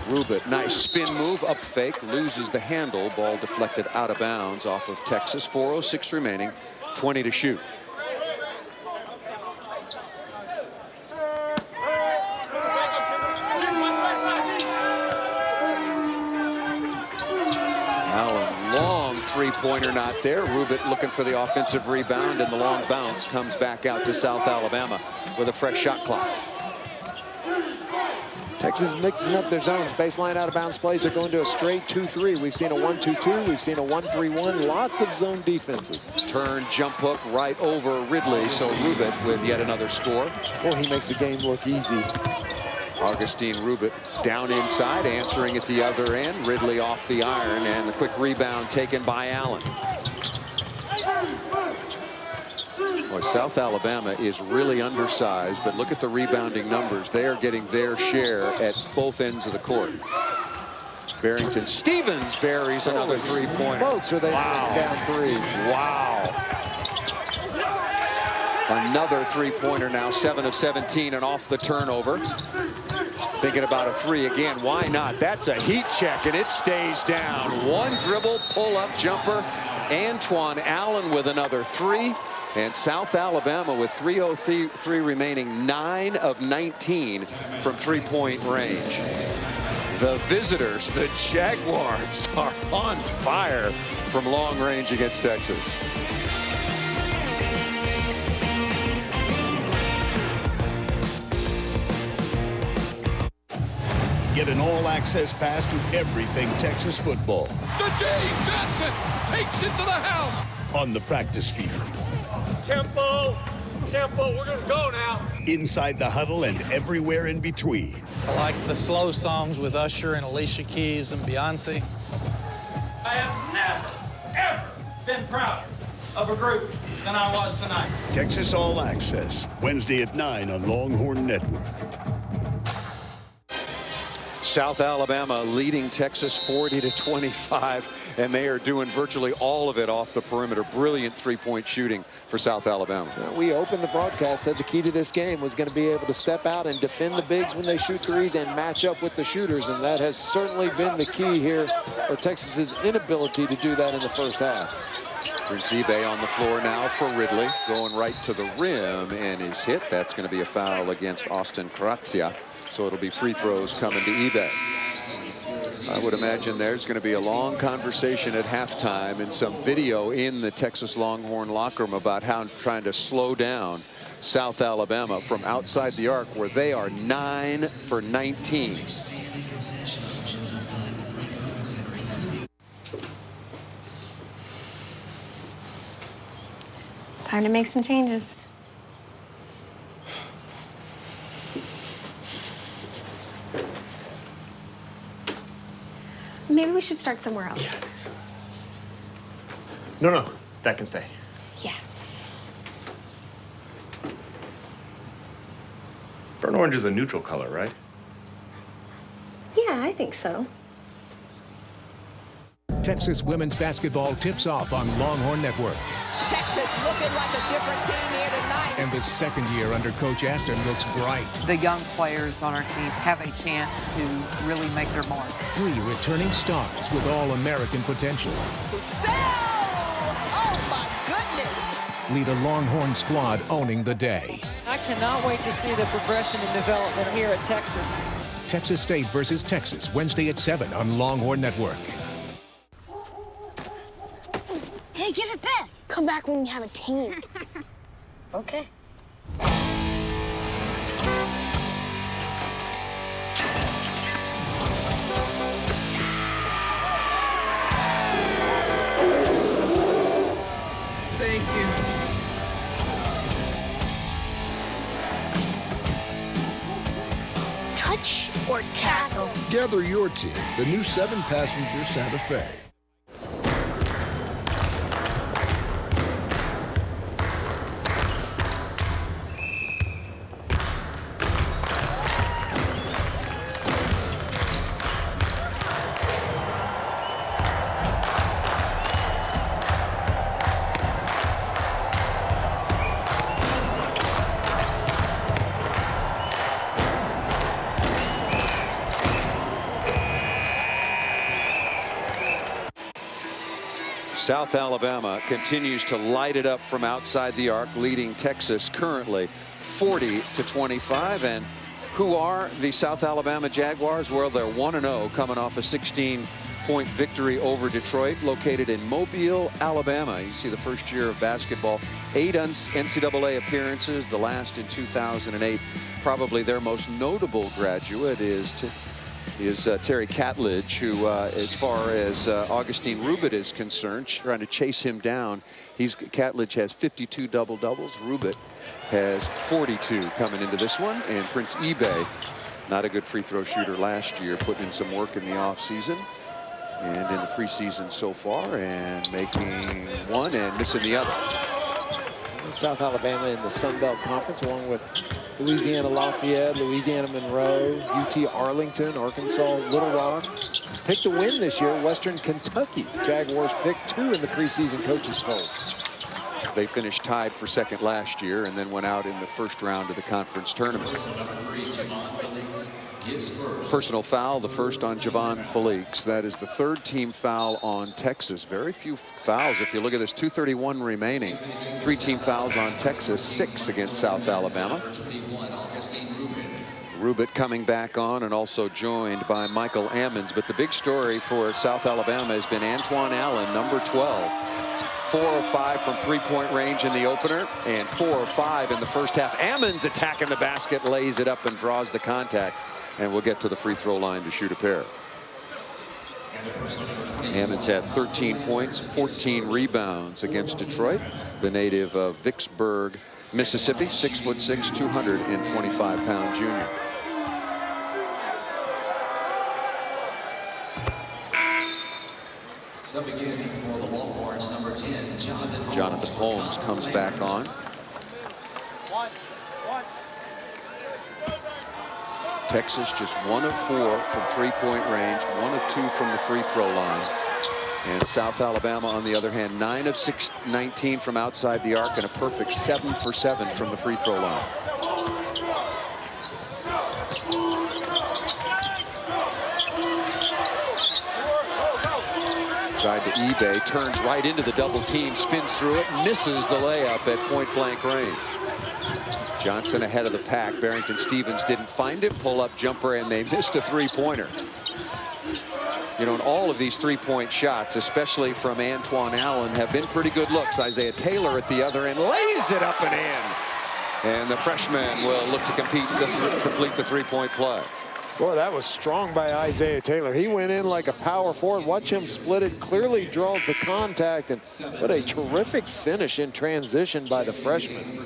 Rubin, nice spin move, up fake, loses the handle. Ball deflected out of bounds off of Texas. 4:06 remaining, 20 to shoot. Allen, long three-pointer not there. Rubin looking for the offensive rebound, and the long bounce comes back out to South Alabama with a fresh shot clock. Texas mixing up their zones. Baseline out of bounds plays are going to a straight 2-3. We've seen a 1-2-2. We've seen a 1-3-1. Lots of zone defenses. Turn, jump hook right over Ridley. So Rubin with yet another score. Boy, he makes the game look easy. Augustine Rubin down inside, answering at the other end. Ridley off the iron, and the quick rebound taken by Allen. Boy, South Alabama is really undersized, but look at the rebounding numbers. They are getting their share at both ends of the court. Barrington Stevens buries another three-pointer. Folks, are they down threes? Wow. Another three-pointer now, 7 of 17, and off the turnover. Thinking about a three again. Why not? That's a heat check, and it stays down. One dribble, pull-up jumper. Antoine Allen with another three. And South Alabama with 3:03 remaining, 9 of 19 from three-point range. The visitors, the Jaguars, are on fire from long range against Texas. Get an all-access pass to everything Texas football. Najee Johnson takes it to the house. On the practice field. Tempo, we're gonna go now. Inside the huddle and everywhere in between. I like the slow songs with Usher and Alicia Keys and Beyonce. I have never, ever been prouder of a group than I was tonight. Texas All Access, Wednesday at 9 on Longhorn Network. South Alabama leading Texas 40-25, and they are doing virtually all of it off the perimeter. Brilliant three-point shooting for South Alabama. We opened the broadcast, said the key to this game was going to be able to step out and defend the bigs when they shoot threes and match up with the shooters, and that has certainly been the key here for Texas's inability to do that in the first half. Prince Ebay on the floor now for Ridley, going right to the rim, and is hit. That's going to be a foul against Austin Karazia. So it'll be free throws coming to eBay. I would imagine there's going to be a long conversation at halftime and some video in the Texas Longhorn locker room about how trying to slow down South Alabama from outside the arc, where they are 9 for 19. Time to make some changes. Maybe we should start somewhere else. No, that can stay. Yeah. Burnt orange is a neutral color, right? Yeah, I think so. Texas women's basketball tips off on Longhorn Network. Texas looking like a different team here tonight. And the second year under Coach Aston looks bright. The young players on our team have a chance to really make their mark. 3 returning stars with all-American potential. Oh, my goodness. Lead a Longhorn squad owning the day. I cannot wait to see the progression and development here at Texas. Texas State versus Texas, Wednesday at 7 on Longhorn Network. Hey, give it back. Come back when you have a team. Okay. Thank you. Touch or tackle? Gather your team, the new 7-passenger Santa Fe. South Alabama continues to light it up from outside the arc, leading Texas currently 40-25. And who are the South Alabama Jaguars? Well, they're 1-0, coming off a 16-point victory over Detroit, located in Mobile, Alabama. You see the first year of basketball, 8 NCAA appearances, the last in 2008. Probably their most notable graduate is Terry Catledge, who, as far as Augustine Rubit is concerned, trying to chase him down. Catledge has 52 double-doubles. Rubit has 42 coming into this one. And Prince eBay, not a good free throw shooter last year, putting in some work in the offseason and in the preseason so far, and making one and missing the other. South Alabama in the Sun Belt Conference, along with Louisiana Lafayette, Louisiana Monroe, UT Arlington, Arkansas Little Rock. Picked to win this year, Western Kentucky. Jaguars picked 2 in the preseason coaches poll. They finished tied for second last year and then went out in the first round of the conference tournament. Personal foul, the first on Javon Felix. That is the 3rd team foul on Texas. Very few fouls. If you look at this, 2:31 remaining. 3 team fouls on Texas, 6 against South Alabama. Rubit coming back on and also joined by Michael Ammons. But the big story for South Alabama has been Antoine Allen, number 12. 4 of 5 from 3-point range in the opener and 4 of 5 in the first half. Ammons attacking the basket, lays it up and draws the contact. And we'll get to the free throw line to shoot a pair. Ammons had 13 points, 14 rebounds against Detroit. The native of Vicksburg, Mississippi, 6'6", 225-pound junior. Subbing in for the Longhorns, number 10, Jonathan Holmes comes back on. Texas just 1 of 4 from 3-point range, 1 of 2 from the free throw line. And South Alabama, on the other hand, 9 of 19 from outside the arc and a perfect 7 for 7 from the free throw line. Side to eBay, turns right into the double team, spins through it, misses the layup at point blank range. Johnson ahead of the pack. Barrington Stevens didn't find it. Pull-up jumper, and they missed a 3-pointer. You know, and all of these 3-point shots, especially from Antoine Allen, have been pretty good looks. Isaiah Taylor at the other end lays it up and in. And the freshman will look to complete the 3-point play. Boy, that was strong by Isaiah Taylor. He went in like a power forward. Watch him split it. Clearly draws the contact. And what a terrific finish in transition by the freshman.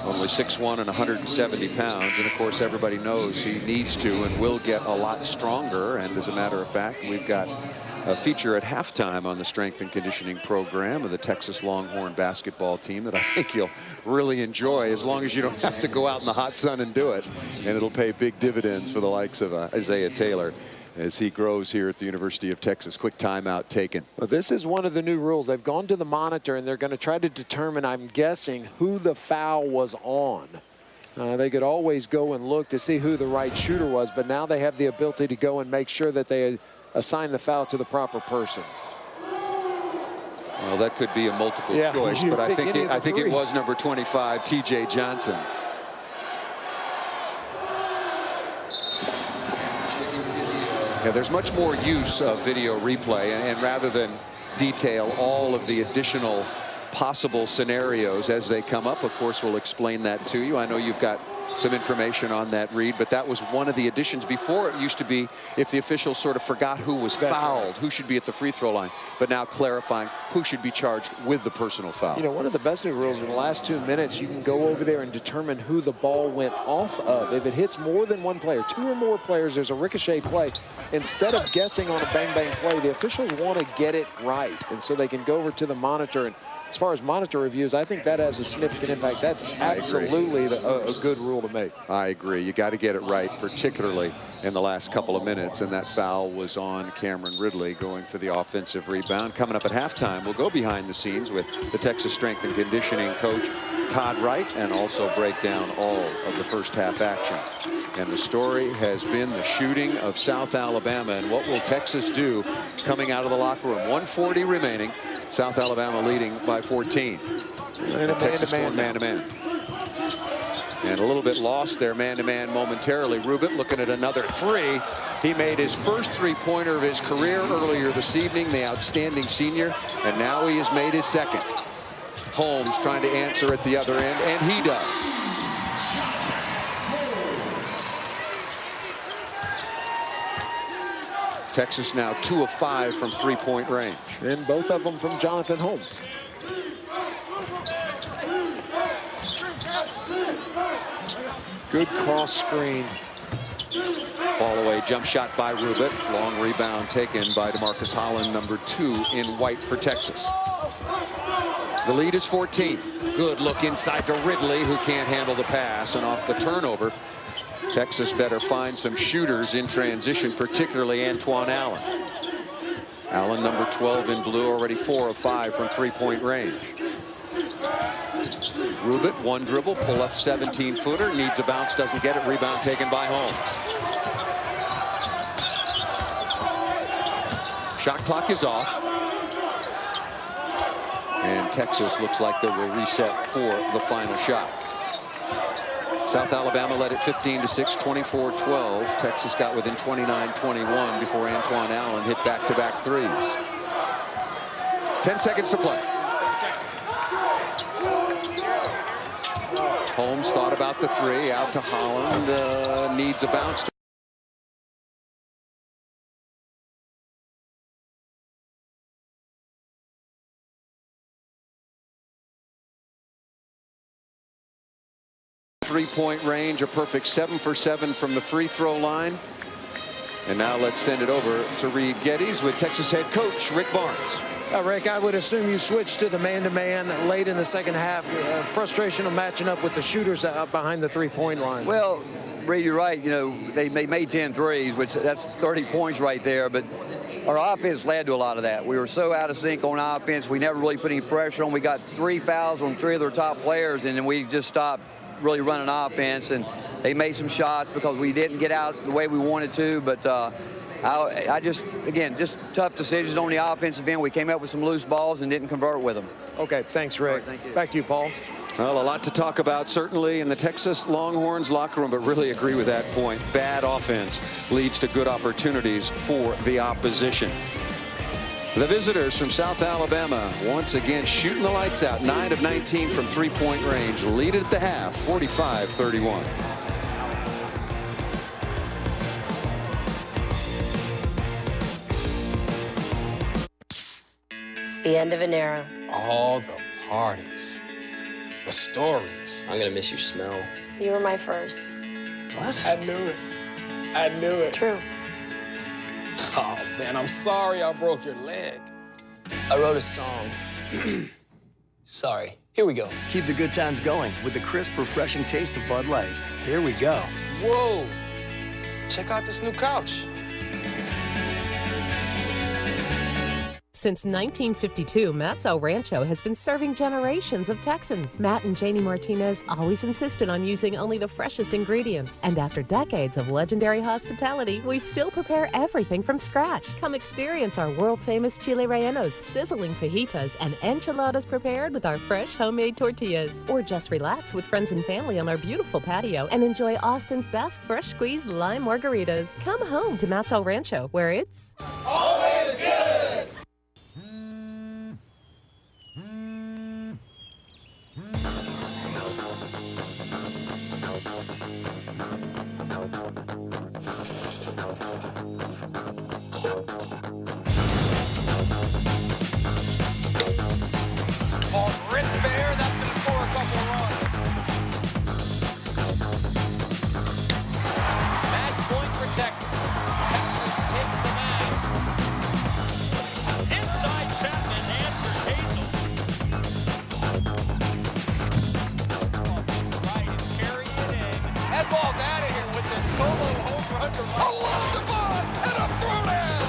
Only 6'1" and 170 pounds. And, of course, everybody knows he needs to and will get a lot stronger. And, as a matter of fact, we've got a feature at halftime on the strength and conditioning program of the Texas Longhorn basketball team that I think you'll really enjoy, as long as you don't have to go out in the hot sun and do it. And it'll pay big dividends for the likes of Isaiah Taylor as he grows here at the University of Texas. Quick timeout taken. Well, this is one of the new rules. They've gone to the monitor and they're going to try to determine, I'm guessing, who the foul was on. They could always go and look to see who the right shooter was, but now they have the ability to go and make sure that they assign the foul to the proper person. Well, that could be a multiple choice, but I think it was number 25, T.J. Johnson. Yeah, there's much more use of video replay, and rather than detail all of the additional possible scenarios as they come up, of course, we'll explain that to you. I know you've got some information on that, Reed, but that was one of the additions. Before, it used to be if the officials sort of forgot who was fouled, who should be at the free throw line, but now clarifying who should be charged with the personal foul. You know, one of the best new rules, in the last 2 minutes, you can go over there and determine who the ball went off of. If it hits more than one player, 2 or more players, there's a ricochet play. Instead of guessing on a bang-bang play, the officials want to get it right, and so they can go over to the monitor. And as far as monitor reviews, I think that has a significant impact. That's absolutely a good rule to make. I agree. You got to get it right, particularly in the last couple of minutes. And that foul was on Cameron Ridley going for the offensive rebound. Coming up at halftime, we'll go behind the scenes with the Texas strength and conditioning coach, Todd Wright, and also break down all of the first half action. And the story has been the shooting of South Alabama. And what will Texas do coming out of the locker room? 1:40 remaining. South Alabama leading by 14. And Texas going man-to-man. And a little bit lost there man-to-man momentarily. Rubin looking at another three. He made his first three-pointer of his career earlier this evening, the outstanding senior, and now he has made his second. Holmes trying to answer at the other end, and he does. Texas now 2 of 5 from three-point range. And both of them from Jonathan Holmes. Good cross screen. Fall away jump shot by Rubin. Long rebound taken by DeMarcus Holland, number 2 in white for Texas. The lead is 14. Good look inside to Ridley, who can't handle the pass, and off the turnover, Texas better find some shooters in transition, particularly Antoine Allen. Allen, number 12 in blue, already 4 of 5 from three-point range. Rubin, one dribble, pull up 17-footer, needs a bounce, doesn't get it, rebound taken by Holmes. Shot clock is off. And Texas looks like they will reset for the final shot. South Alabama led it 15-6, 24-12. Texas got within 29-21 before Antoine Allen hit back-to-back threes. 10 seconds to play. Holmes thought about the three, out to Holland, needs a bounce. Three-point range, a perfect 7 for 7 from the free throw line. And now let's send it over to Reed Geddes with Texas head coach Rick Barnes. Rick, I would assume you switched to the man-to-man late in the second half. Frustration of matching up with the shooters out behind the three-point line. Well, Reed, you're right. You know, they made 10 threes, which that's 30 points right there. But our offense led to a lot of that. We were so out of sync on offense. We never really put any pressure on. We got 3 fouls on 3 of their top players, and then we just stopped really running offense. And they made some shots because we didn't get out the way we wanted to. But I just, again, just tough decisions on the offensive end. We came up with some loose balls and didn't convert with them. Okay, thanks, Rick. Right, thank you. Back to you, Paul. Well, a lot to talk about, certainly, in the Texas Longhorns locker room, but really agree with that point. Bad offense leads to good opportunities for the opposition. The visitors from South Alabama, once again, shooting the lights out. 9 of 19 from three-point range. Lead it at the half, 45-31. It's the end of an era. All the parties, the stories. I'm gonna miss your smell. You were my first. What? I knew it. I knew It's it. true. Oh, man, I'm sorry I broke your leg. I wrote a song. Sorry. Here we go. Keep the good times going with the crisp, refreshing taste of Bud Light. Here we go. Whoa. Check out this new couch. Since 1952, Matt's El Rancho has been serving generations of Texans. Matt and Janie Martinez always insisted on using only the freshest ingredients. And after decades of legendary hospitality, we still prepare everything from scratch. Come experience our world-famous chile rellenos, sizzling fajitas, and enchiladas prepared with our fresh homemade tortillas. Or just relax with friends and family on our beautiful patio and enjoy Austin's best fresh squeezed lime margaritas. Come home to Matt's El Rancho, where it's always good. Ball's ripped fair. That's going to score a couple of runs. Match point for Texas. Texas takes the match. Inside Chapman answers Hazel. Right and carry it in. That ball's out of here with this solo home run to right. Along the ball and a throwdown.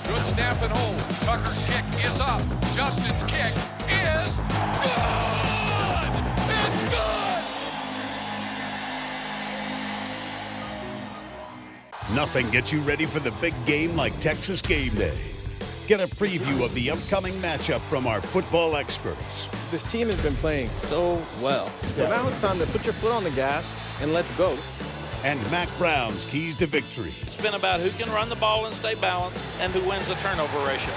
Good snap and hold. Tucker's kick is up. Justin's kick is good. It's good. Nothing gets you ready for the big game like Texas Game Day. Get a preview of the upcoming matchup from our football experts. This team has been playing so well. So now it's time to put your foot on the gas and let's go. And Mac Brown's keys to victory. It's been about who can run the ball and stay balanced and who wins the turnover ratio.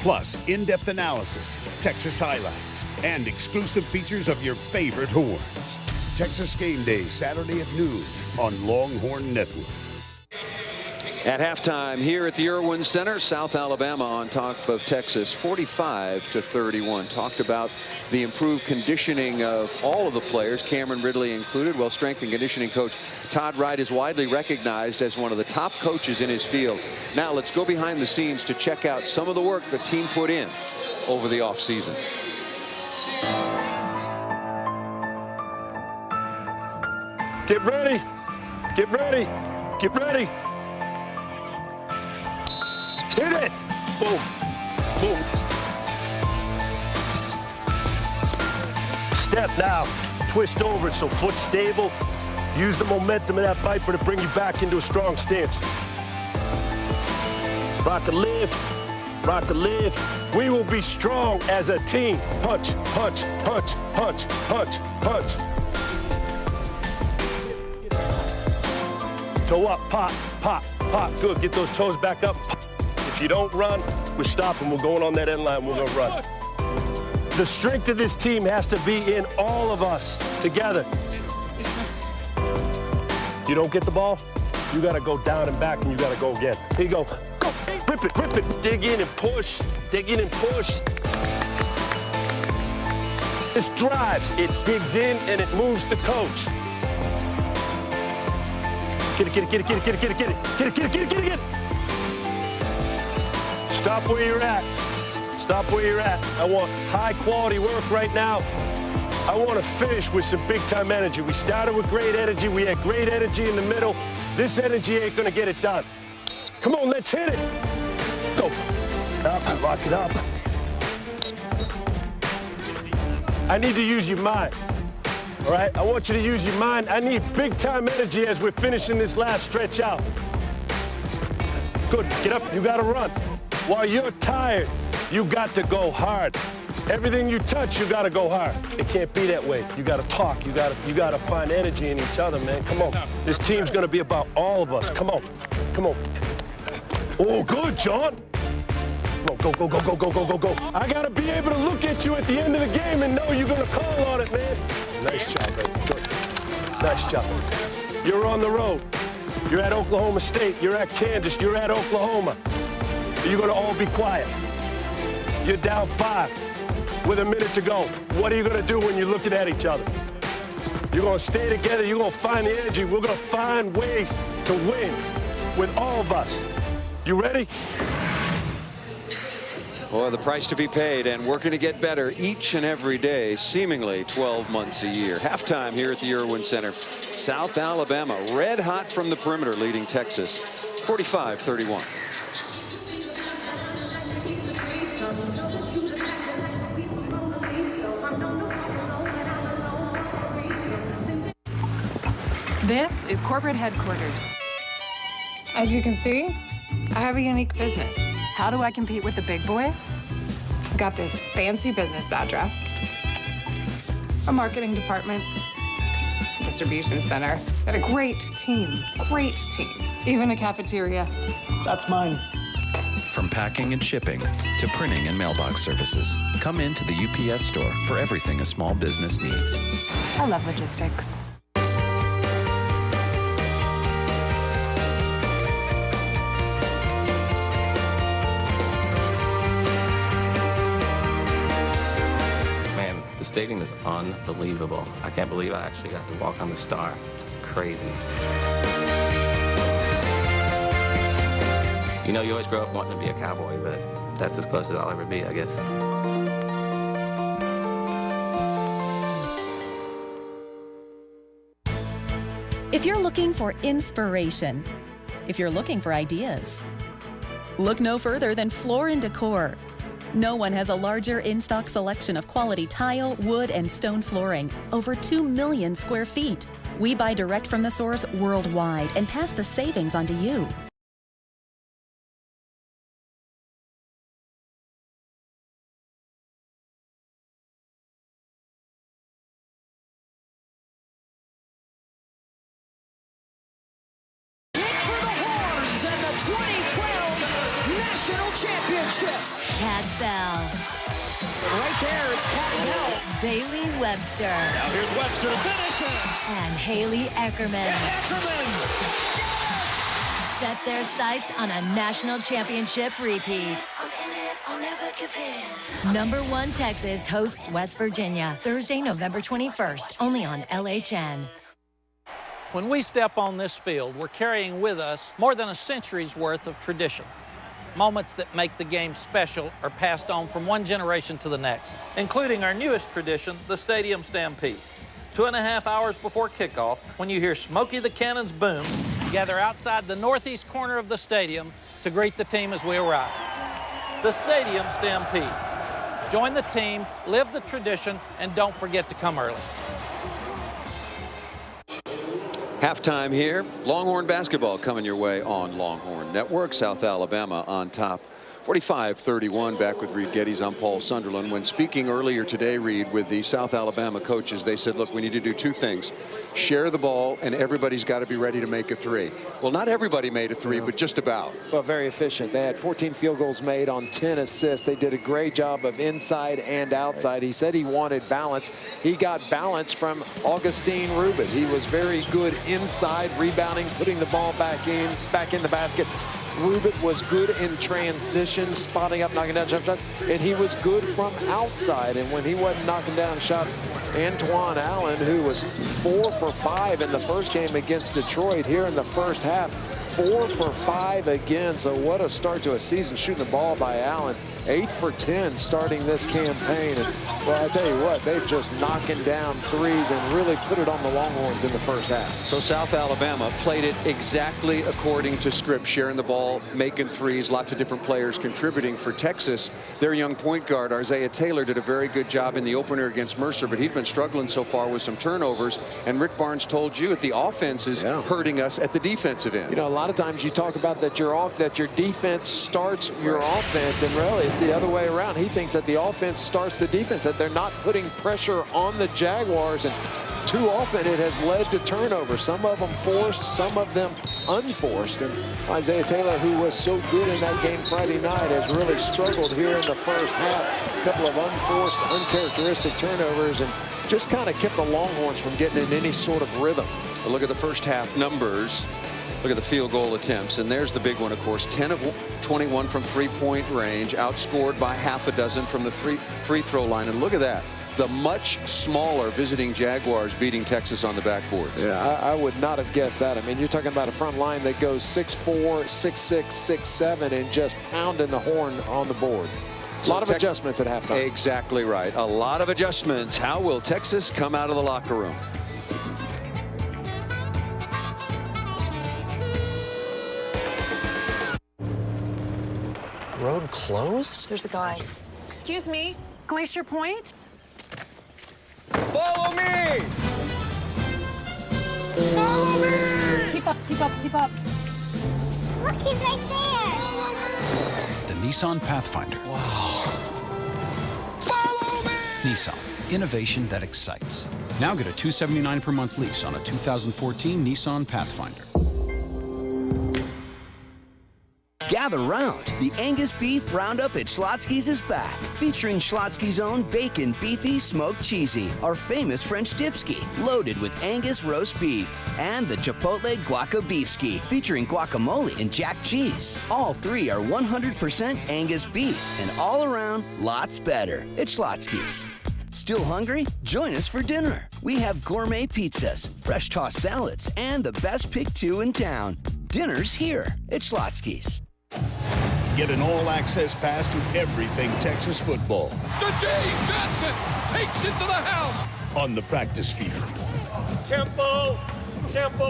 Plus, in-depth analysis, Texas highlights, and exclusive features of your favorite horns. Texas Game Day, Saturday at noon on Longhorn Network. At halftime here at the Irwin Center, South Alabama on top of Texas 45-31. Talked about the improved conditioning of all of the players, Cameron Ridley included. Well, strength and conditioning coach Todd Wright is widely recognized as one of the top coaches in his field. Now let's go behind the scenes to check out some of the work the team put in over the offseason. Get ready. Get ready. Get ready. Hit it! Boom. Boom. Step now. Twist over it so foot stable. Use the momentum of that viper to bring you back into a strong stance. Rock a lift. Rock a lift. We will be strong as a team. Punch, punch, punch, punch, punch, punch. Toe up, pop, pop, pop. Good. Get those toes back up. If you don't run, we're stopping. We're going on that end line. We're going to run. The strength of this team has to be in all of us together. You don't get the ball, you got to go down and back, and you got to go again. Here you go. Go. Rip it, rip it. Dig in and push. Dig in and push. This drives. It digs in, and it moves the coach. Get it, get it, get it, get it, get it, get it, get it. Get it, get it, get it, get it, get it. Stop where you're at. Stop where you're at. I want high quality work right now. I want to finish with some big time energy. We started with great energy. We had great energy in the middle. This energy ain't going to get it done. Come on, let's hit it. Go. Up, lock it up. I need to use your mind. All right? I want you to use your mind. I need big time energy as we're finishing this last stretch out. Good. Get up. You got to run. While you're tired, you got to go hard. Everything you touch, you got to go hard. It can't be that way. You got to talk. You got to find energy in each other, man. Come on. This team's going to be about all of us. Come on. Come on. Oh, good, John. Go, go, go, go, go, go, go, go. I got to be able to look at you at the end of the game and know you're going to call on it, man. Nice job, baby. Good. Nice job. You're on the road. You're at Oklahoma State. You're at Kansas. You're at Oklahoma. You're going to all be quiet. You're down 5 with a minute to go. What are you going to do when you're looking at each other? You're going to stay together. You're going to find the energy. We're going to find ways to win with all of us. You ready? Boy, the price to be paid, and working to get better each and every day, seemingly 12 months a year. Halftime here at the Irwin Center. South Alabama, red hot from the perimeter, leading Texas 45-31. This is corporate headquarters. As you can see, I have a unique business. How do I compete with the big boys? I've got this fancy business address, a marketing department, a distribution center, and a great team, even a cafeteria. That's mine. From packing and shipping to printing and mailbox services, come into the UPS store for everything a small business needs. I love logistics. The stadium is unbelievable. I can't believe I actually got to walk on the Star. It's crazy. You know, you always grow up wanting to be a Cowboy, but that's as close as I'll ever be, I guess. If you're looking for inspiration, if you're looking for ideas, look no further than Floor & Decor. No one has a larger in-stock selection of quality tile, wood, and stone flooring, over 2 million square feet. We buy direct from the source worldwide and pass the savings on to you. And the 2012 National Championship. Cat Bell. Right there is Cat Bell. Bailey Webster. Now here's Webster to finish it. And Haley Eckerman. Eckerman. Set their sights on a national championship repeat. #1 Texas hosts West Virginia, Thursday, November 21st, only on LHN. When we step on this field, we're carrying with us more than a century's worth of tradition. Moments that make the game special are passed on from one generation to the next, including our newest tradition, the Stadium Stampede. 2.5 hours before kickoff, when you hear Smokey the Cannon's boom, you gather outside the northeast corner of the stadium to greet the team as we arrive. The Stadium Stampede. Join the team, live the tradition, and don't forget to come early. Halftime here. Longhorn basketball coming your way on Longhorn Network. South Alabama on top. 45-31. Back with Reed Geddes. I'm Paul Sunderland. When speaking earlier today, Reed, with the South Alabama coaches, they said, look, we need to do two things. Share the ball, and everybody's got to be ready to make a three. Well, not everybody made a three, but just about. Well, very efficient. They had 14 field goals made on 10 assists. They did a great job of inside and outside. He said he wanted balance. He got balance from Augustine Rubin. He was very good inside, rebounding, putting the ball back in the basket. Rubin was good in transition, spotting up, knocking down jump shots, and he was good from outside. And when he wasn't knocking down shots, Antoine Allen, who was 4 for 5 in the first game against Detroit, here in the first half, 4 for 5 again. So what a start to a season, shooting the ball by Allen. 8 for 10 starting this campaign. And, well, I tell you what, they've just knocking down threes and really put it on the Longhorns in the first half. So South Alabama played it exactly according to script, sharing the ball, making threes, lots of different players contributing. For Texas, their young point guard, Isaiah Taylor, did a very good job in the opener against Mercer, but he's been struggling so far with some turnovers. And Rick Barnes told you that the offense is hurting us at the defensive end. You know, a lot of times you talk about that your defense starts your offense, and really it's the other way around. He thinks that the offense starts the defense, that they're not putting pressure on the Jaguars, and too often it has led to turnovers. Some of them forced, some of them unforced. And Isaiah Taylor, who was so good in that game Friday night, has really struggled here in the first half. A couple of unforced, uncharacteristic turnovers, and just kind of kept the Longhorns from getting in any sort of rhythm. But look at the first half numbers. Look at the field goal attempts, and there's the big one, of course. 10 of 21 from three-point range, outscored by half a dozen from the free throw line. And look at that. the much smaller visiting Jaguars beating Texas on the backboard. Yeah, I would not have guessed that. I mean, you're talking about a front line that goes 6'4", 6'6", 6'7", and just pounding the horn on the board. A lot of adjustments at halftime. Exactly right. A lot of adjustments. How will Texas come out of the locker room? Road closed? There's a guy. Excuse me, Glacier Point? Follow me! Follow me! Keep up, keep up, keep up. Look, he's right there. The Nissan Pathfinder. Wow. Follow me! Nissan, innovation that excites. Now get a $279 per month lease on a 2014 Nissan Pathfinder. Gather round. The Angus Beef Roundup at Schlotzsky's is back, featuring Schlotzsky's own bacon, beefy, smoked cheesy, our famous French dipski, loaded with Angus roast beef, and the Chipotle Guaca Beefski, featuring guacamole and jack cheese. All three are 100% Angus beef, and all around, lots better at Schlotzsky's. Still hungry? Join us for dinner. We have gourmet pizzas, fresh tossed salads, and the best pick 2 in town. Dinner's here at Schlotzsky's. Get an all-access pass to everything Texas football. James Johnson takes it to the house. On the practice field. Tempo,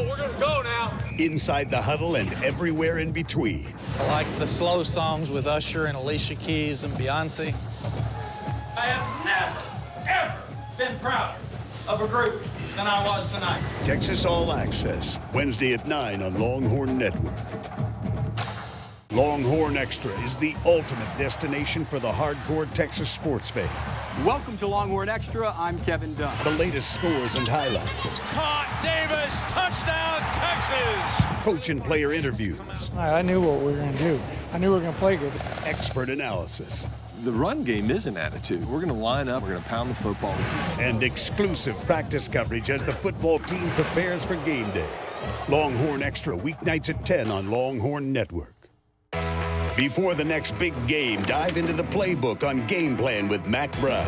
we're gonna go now. Inside the huddle and everywhere in between. I like the slow songs with Usher and Alicia Keys and Beyonce. I have never, ever been prouder of a group than I was tonight. Texas All Access, Wednesday at 9 on Longhorn Network. Longhorn Extra is the ultimate destination for the hardcore Texas sports fan. Welcome to Longhorn Extra. I'm Kevin Dunn. The latest scores and highlights. Caught Davis, touchdown, Texas. Coach and player interviews. I knew what we were going to do. I knew we were going to play good. Expert analysis. The run game is an attitude. We're going to line up. We're going to pound the football. And exclusive practice coverage as the football team prepares for game day. Longhorn Extra, weeknights at 10 on Longhorn Network. Before the next big game, dive into the playbook on Game Plan with Matt Brown.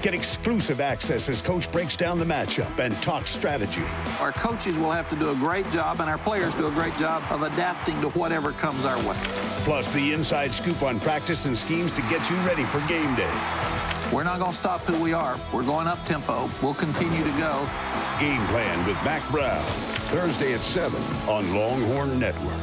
Get exclusive access as Coach breaks down the matchup and talks strategy. Our coaches will have to do a great job, and our players do a great job of adapting to whatever comes our way. Plus the inside scoop on practice and schemes to get you ready for game day. We're not going to stop who we are. We're going up tempo. We'll continue to go. Game Plan with Matt Brown, Thursday at 7 on Longhorn Network.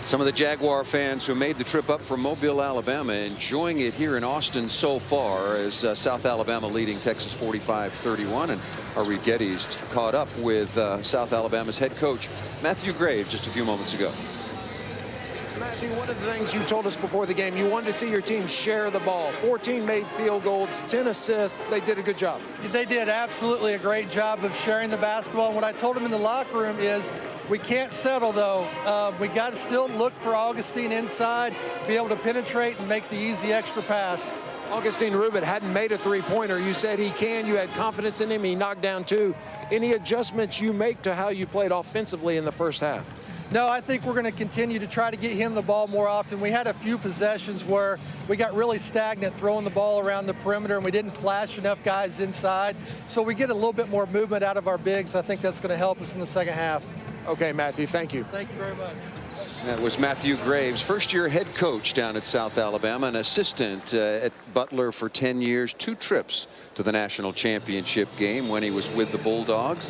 Some of the Jaguar fans who made the trip up from Mobile, Alabama, enjoying it here in Austin so far as South Alabama leading Texas 45-31. And our Reed Getty's caught up with South Alabama's head coach, Matthew Graves, just a few moments ago. Matthew, one of the things you told us before the game, you wanted to see your team share the ball. 14 made field goals, 10 assists. They did a good job. They did absolutely a great job of sharing the basketball. And what I told them in the locker room is we can't settle, though. We got to still look for Augustine inside, be able to penetrate and make the easy extra pass. Augustine Rubin hadn't made a three-pointer. You said he can. You had confidence in him. He knocked down 2. Any adjustments you make to how you played offensively in the first half? No, I think we're going to continue to try to get him the ball more often. We had a few possessions where we got really stagnant throwing the ball around the perimeter, and we didn't flash enough guys inside. So we get a little bit more movement out of our bigs. I think that's going to help us in the second half. Okay, Matthew, thank you. Thank you very much. That was Matthew Graves, first-year head coach down at South Alabama, an assistant at Butler for 10 years, 2 trips to the national championship game when he was with the Bulldogs.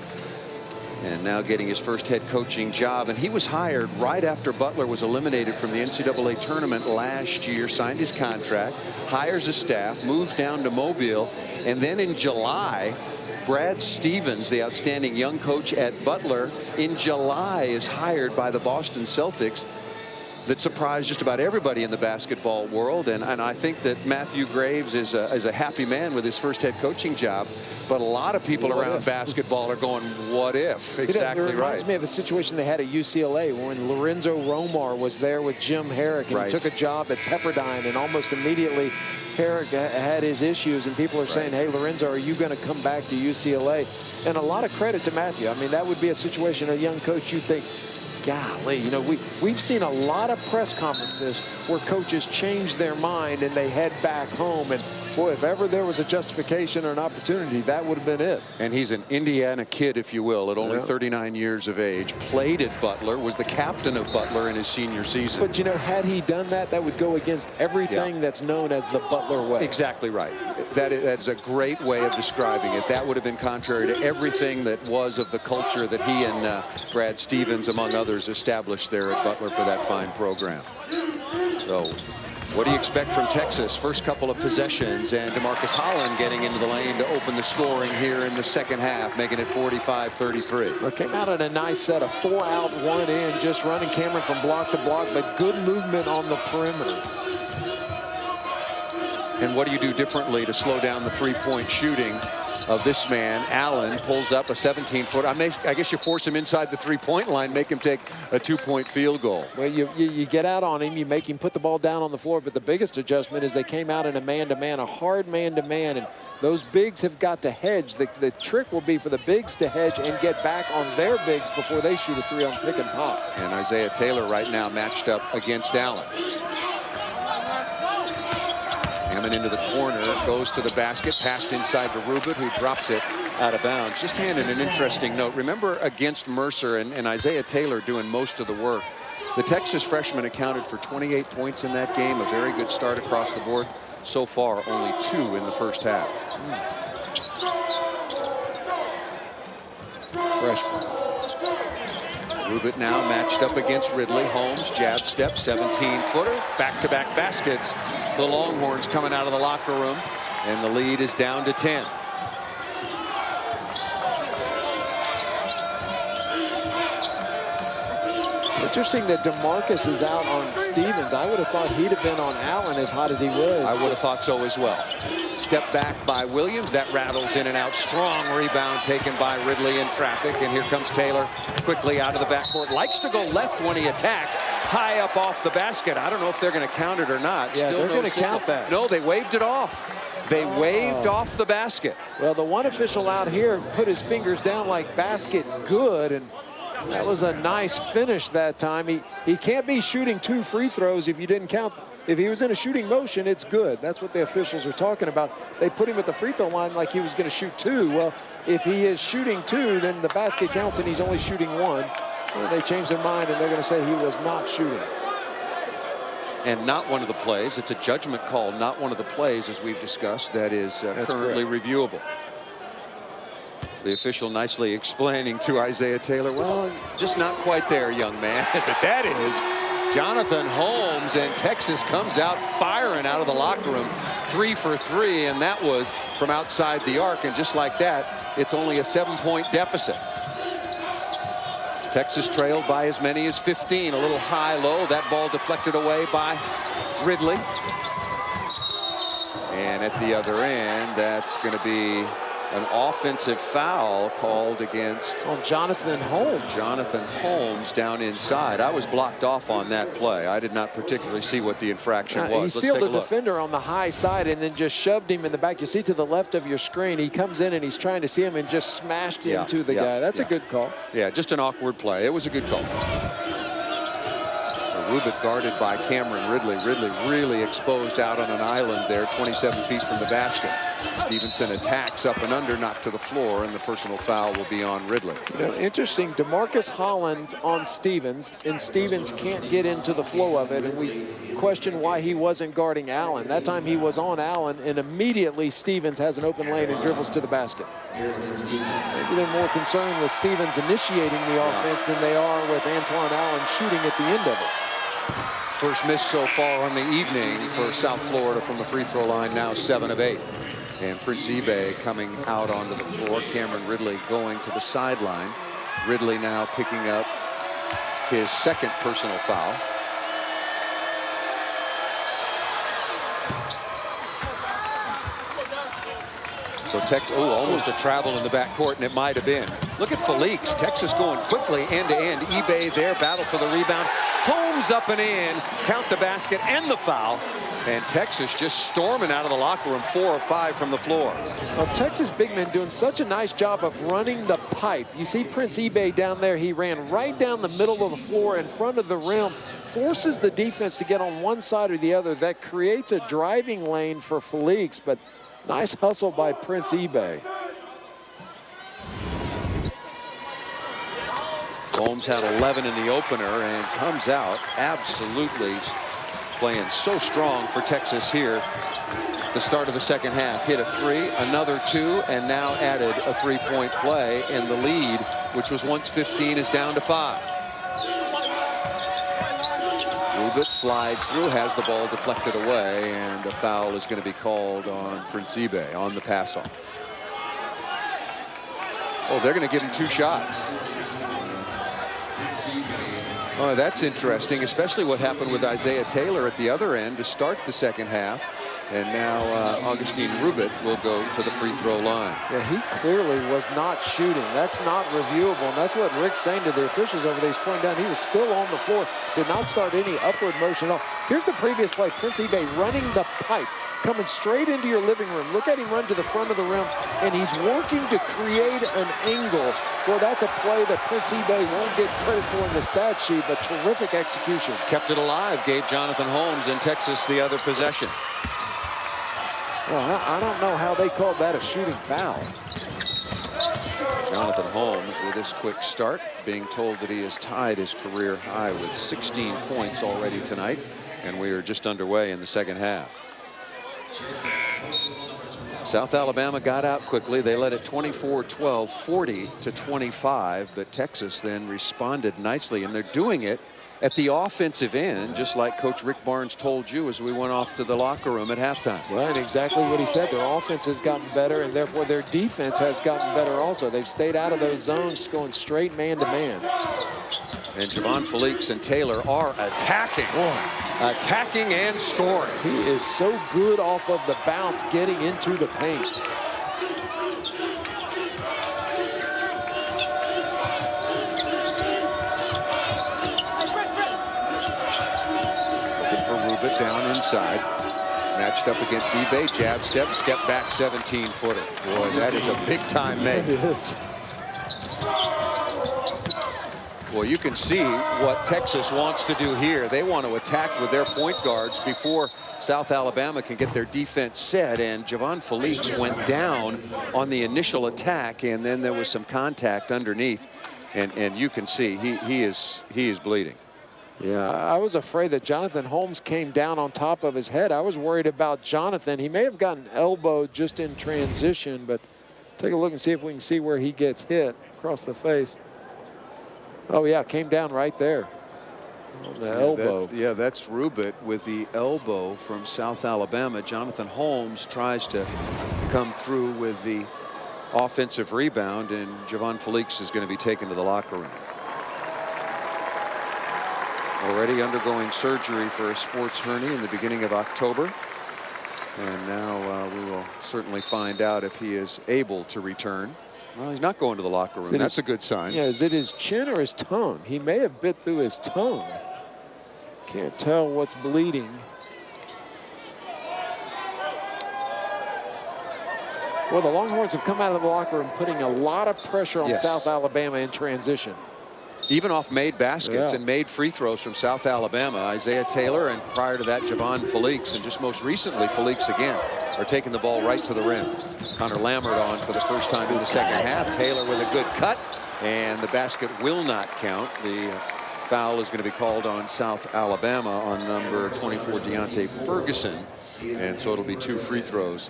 And now getting his first head coaching job. And he was hired right after Butler was eliminated from the NCAA tournament last year, signed his contract, hires a staff, moves down to Mobile. And then in July, Brad Stevens, the outstanding young coach at Butler, in July is hired by the Boston Celtics. That surprised just about everybody in the basketball world. And I think that Matthew Graves is a happy man with his first head coaching job. But a lot of people around basketball are going, what if? Exactly right. It reminds me of a situation they had at UCLA when Lorenzo Romar was there with Jim Herrick, and he took a job at Pepperdine, and almost immediately Herrick had his issues, and people are saying, hey, Lorenzo, are you going to come back to UCLA? And a lot of credit to Matthew. I mean, that would be a situation a young coach you'd think golly, you know, we've seen a lot of press conferences where coaches change their mind and they head back home. And boy, if ever there was a justification or an opportunity, that would have been it. And he's an Indiana kid, if you will, at only 39 years of age. Played at Butler, was the captain of Butler in his senior season. But, you know, had he done that, that would go against everything that's known as the Butler way. Exactly right. That's a great way of describing it. That would have been contrary to everything that was of the culture that he and Brad Stevens, among others, established there at Butler for that fine program. So what do you expect from Texas? First couple of possessions, and DeMarcus Holland getting into the lane to open the scoring here in the second half, making it 45-33. Well, came out in a nice set of 4 out, 1 in, just running Cameron from block to block, but good movement on the perimeter. And what do you do differently to slow down the three-point shooting of this man? Allen pulls up a 17-foot. I guess you force him inside the three-point line, make him take a 2-point field goal. Well, you get out on him, you make him put the ball down on the floor, but the biggest adjustment is they came out in a man-to-man, a hard man-to-man, and those bigs have got to hedge. The trick will be for the bigs to hedge and get back on their bigs before they shoot a three on pick and pops. And Isaiah Taylor right now matched up against Allen. Coming into the corner, goes to the basket, passed inside to Rubin, who drops it out of bounds. Just handed an interesting note. Remember, against Mercer and Isaiah Taylor doing most of the work, the Texas freshman accounted for 28 points in that game, a very good start across the board. So far, only 2 in the first half. Freshman. Rubin now matched up against Ridley. Holmes, jab step, 17-footer. Back-to-back baskets. The Longhorns coming out of the locker room, and the lead is down to 10. Interesting that DeMarcus is out on Stevens. I would have thought he'd have been on Allen as hot as he was. I would have thought so as well. Step back by Williams. That rattles in and out. Strong rebound taken by Ridley in traffic. And here comes Taylor quickly out of the backcourt. Likes to go left when he attacks. High up off the basket. I don't know if they're going to count it or not. Yeah, Still they're no going to signal. count that. No, they waved it off. They waved off the basket. Well, the one official out here put his fingers down like basket good, and that was a nice finish that time. He can't be shooting 2 free throws if you didn't count. If he was in a shooting motion, it's good. That's what the officials are talking about. They put him at the free throw line like he was going to shoot 2. Well, if he is shooting 2, then the basket counts and he's only shooting 1. Well, they changed their mind and they're going to say he was not shooting. And not one of the plays. It's a judgment call, not one of the plays, as we've discussed, that is currently reviewable. The official nicely explaining to Isaiah Taylor, well, just not quite there, young man. But that is Jonathan Holmes, and Texas comes out firing out of the locker room. 3 for 3, and that was from outside the arc. And just like that, it's only a 7-point deficit. Texas trailed by as many as 15. A little high-low. That ball deflected away by Ridley. And at the other end, that's going to be an offensive foul called against Jonathan Holmes. Jonathan Holmes down inside. I was blocked off on that play. I did not particularly see what the infraction was. He sealed the defender on the high side and then just shoved him in the back. You see to the left of your screen, he comes in and he's trying to see him and just smashed into the guy. That's a good call. Yeah, just an awkward play. It was a good call. Rubin guarded by Cameron Ridley. Ridley really exposed out on an island there, 27 feet from the basket. Stevenson attacks up and under, knocked to the floor, and the personal foul will be on Ridley. You know, interesting, DeMarcus Holland on Stevens, and Stevens can't get into the flow of it, and we question why he wasn't guarding Allen. That time he was on Allen, and immediately Stevens has an open lane and dribbles to the basket. Maybe they're more concerned with Stevens initiating the offense than they are with Antoine Allen shooting at the end of it. First miss so far on the evening for South Florida from the free throw line, now 7 of 8. And Prince Ebay coming out onto the floor. Cameron Ridley going to the sideline. Ridley now picking up his second personal foul. So almost a travel in the backcourt, and it might have been. Look at Felix. Texas going quickly end to end. eBay there, battle for the rebound. Holmes up and in. Count the basket and the foul. And Texas just storming out of the locker room, 4 or 5 from the floor. Well, Texas big men doing such a nice job of running the pipe. You see Prince eBay down there. He ran right down the middle of the floor in front of the rim, forces the defense to get on one side or the other. That creates a driving lane for Felix, but nice hustle by Prince eBay. Holmes had 11 in the opener and comes out absolutely playing so strong for Texas here. The start of the second half. Hit a 3, another 2, and now added a 3-point play. And the lead, which was once 15, is down to 5. Rubit slides through, has the ball deflected away, and a foul is going to be called on Prince eBay on the pass off. Oh, they're going to give him 2 shots. Oh, that's interesting, especially what happened with Isaiah Taylor at the other end to start the second half. And now Augustine Rubit will go to the free throw line. Yeah, he clearly was not shooting. That's not reviewable. And that's what Rick's saying to the officials over there. He's pointing down. He was still on the floor. Did not start any upward motion at all. Here's the previous play. Prince eBay running the pipe, coming straight into your living room. Look at him run to the front of the rim, and he's working to create an angle. Well, that's a play that Prince eBay won't get credit for in the stat sheet, but terrific execution. Kept it alive, gave Jonathan Holmes and Texas the other possession. Well, I don't know how they called that a shooting foul. Jonathan Holmes with this quick start, being told that he has tied his career high with 16 points already tonight, and we are just underway in the second half. South Alabama got out quickly. They led it 24-12, 40-25, but Texas then responded nicely, and they're doing it at the offensive end, just like Coach Rick Barnes told you as we went off to the locker room at halftime. Well, and exactly what he said. Their offense has gotten better, and therefore their defense has gotten better also. They've stayed out of those zones, going straight man-to-man. And Javon Felix and Taylor are attacking. Attacking and scoring. He is so good off of the bounce, getting into the paint. Rubit down inside, matched up against eBay, jab step, step back 17-footer. Boy, that is a big time make. It is. Well, you can see what Texas wants to do here. They want to attack with their point guards before South Alabama can get their defense set, and Javon Felix went down on the initial attack, and then there was some contact underneath, and you can see he is bleeding. Yeah, I was afraid that Jonathan Holmes came down on top of his head. I was worried about Jonathan. He may have gotten elbowed just in transition, but take a look and see if we can see where he gets hit across the face. Oh, yeah, came down right there on the elbow. That's Rubit with the elbow from South Alabama. Jonathan Holmes tries to come through with the offensive rebound, and Javon Felix is going to be taken to the locker room. Already undergoing surgery for a sports hernia in the beginning of October. And now we will certainly find out if he is able to return. Well, he's not going to the locker room. That's a good sign. Yeah, is it his chin or his tongue? He may have bit through his tongue. Can't tell what's bleeding. Well, the Longhorns have come out of the locker room putting a lot of pressure on South Alabama in transition. Even off made baskets and made free throws from South Alabama. Isaiah Taylor, and prior to that, Javon Felix, and just most recently, Felix again, are taking the ball right to the rim. Connor Lammert on for the first time in the second half. Taylor with a good cut, and the basket will not count. The foul is going to be called on South Alabama on number 24, Deontay Ferguson, and so it'll be 2 free throws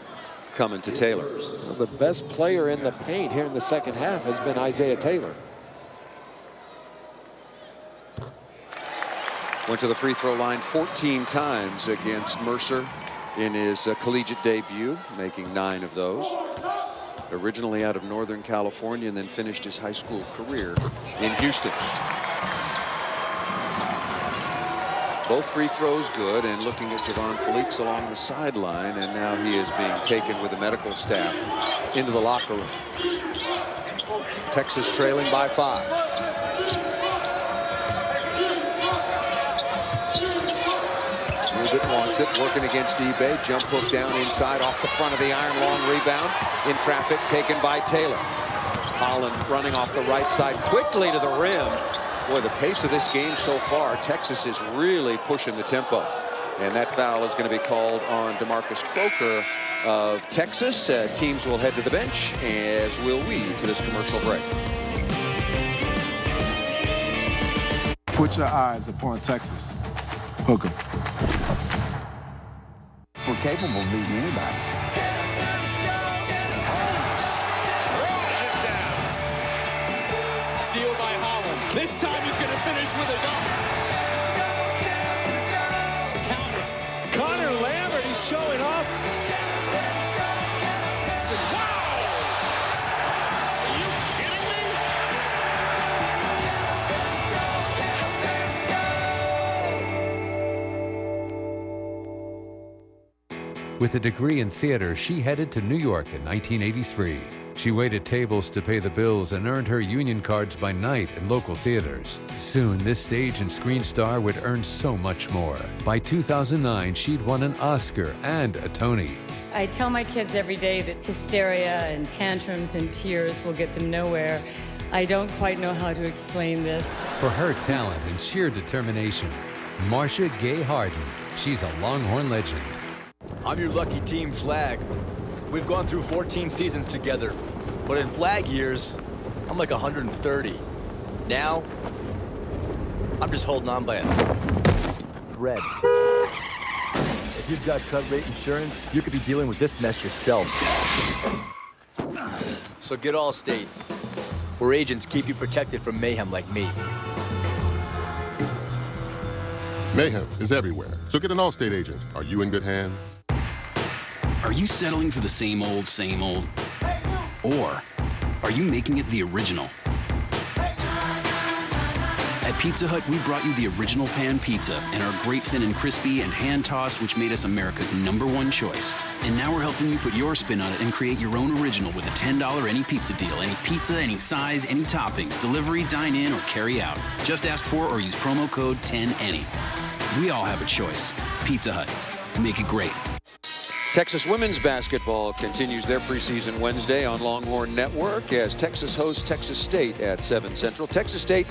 coming to Taylor. Well, the best player in the paint here in the second half has been Isaiah Taylor. Went to the free throw line 14 times against Mercer in his collegiate debut, making 9 of those. Originally out of Northern California, and then finished his high school career in Houston. Both free throws good, and looking at Javon Felix along the sideline, and now he is being taken with the medical staff into the locker room. Texas trailing by 5. Rubit wants it, working against eBay. Jump hook down inside, off the front of the iron. Long rebound in traffic, taken by Taylor. Holland running off the right side quickly to the rim. Boy, the pace of this game so far, Texas is really pushing the tempo. And that foul is going to be called on DeMarcus Croker of Texas. Teams will head to the bench, as will we, to this commercial break. Put your eyes upon Texas. Hook 'em. We're capable of beating anybody. Steal by Holland. This time he's going to finish with a dunk. Counter. Connor Lambert, he's showing off. With a degree in theater, she headed to New York in 1983. She waited tables to pay the bills and earned her union cards by night in local theaters. Soon, this stage and screen star would earn so much more. By 2009, she'd won an Oscar and a Tony. I tell my kids every day that hysteria and tantrums and tears will get them nowhere. I don't quite know how to explain this. For her talent and sheer determination, Marcia Gay Harden. She's a Longhorn legend. I'm your lucky team flag. We've gone through 14 seasons together, but in flag years, I'm like 130. Now, I'm just holding on by a thread. If you've got cut rate insurance, you could be dealing with this mess yourself. So get Allstate, where agents keep you protected from mayhem like me. Mayhem is everywhere, so get an Allstate agent. Are you in good hands? Are you settling for the same old, same old? Or are you making it the original? At Pizza Hut, we brought you the original pan pizza and our great thin and crispy and hand-tossed, which made us America's #1 choice. And now we're helping you put your spin on it and create your own original with a $10 any pizza deal. Any pizza, any size, any toppings, delivery, dine-in, or carry out. Just ask for or use promo code 10ANY. We all have a choice. Pizza Hut. Make it great. Texas women's basketball continues their preseason Wednesday on Longhorn Network as Texas hosts Texas State at 7 Central. Texas State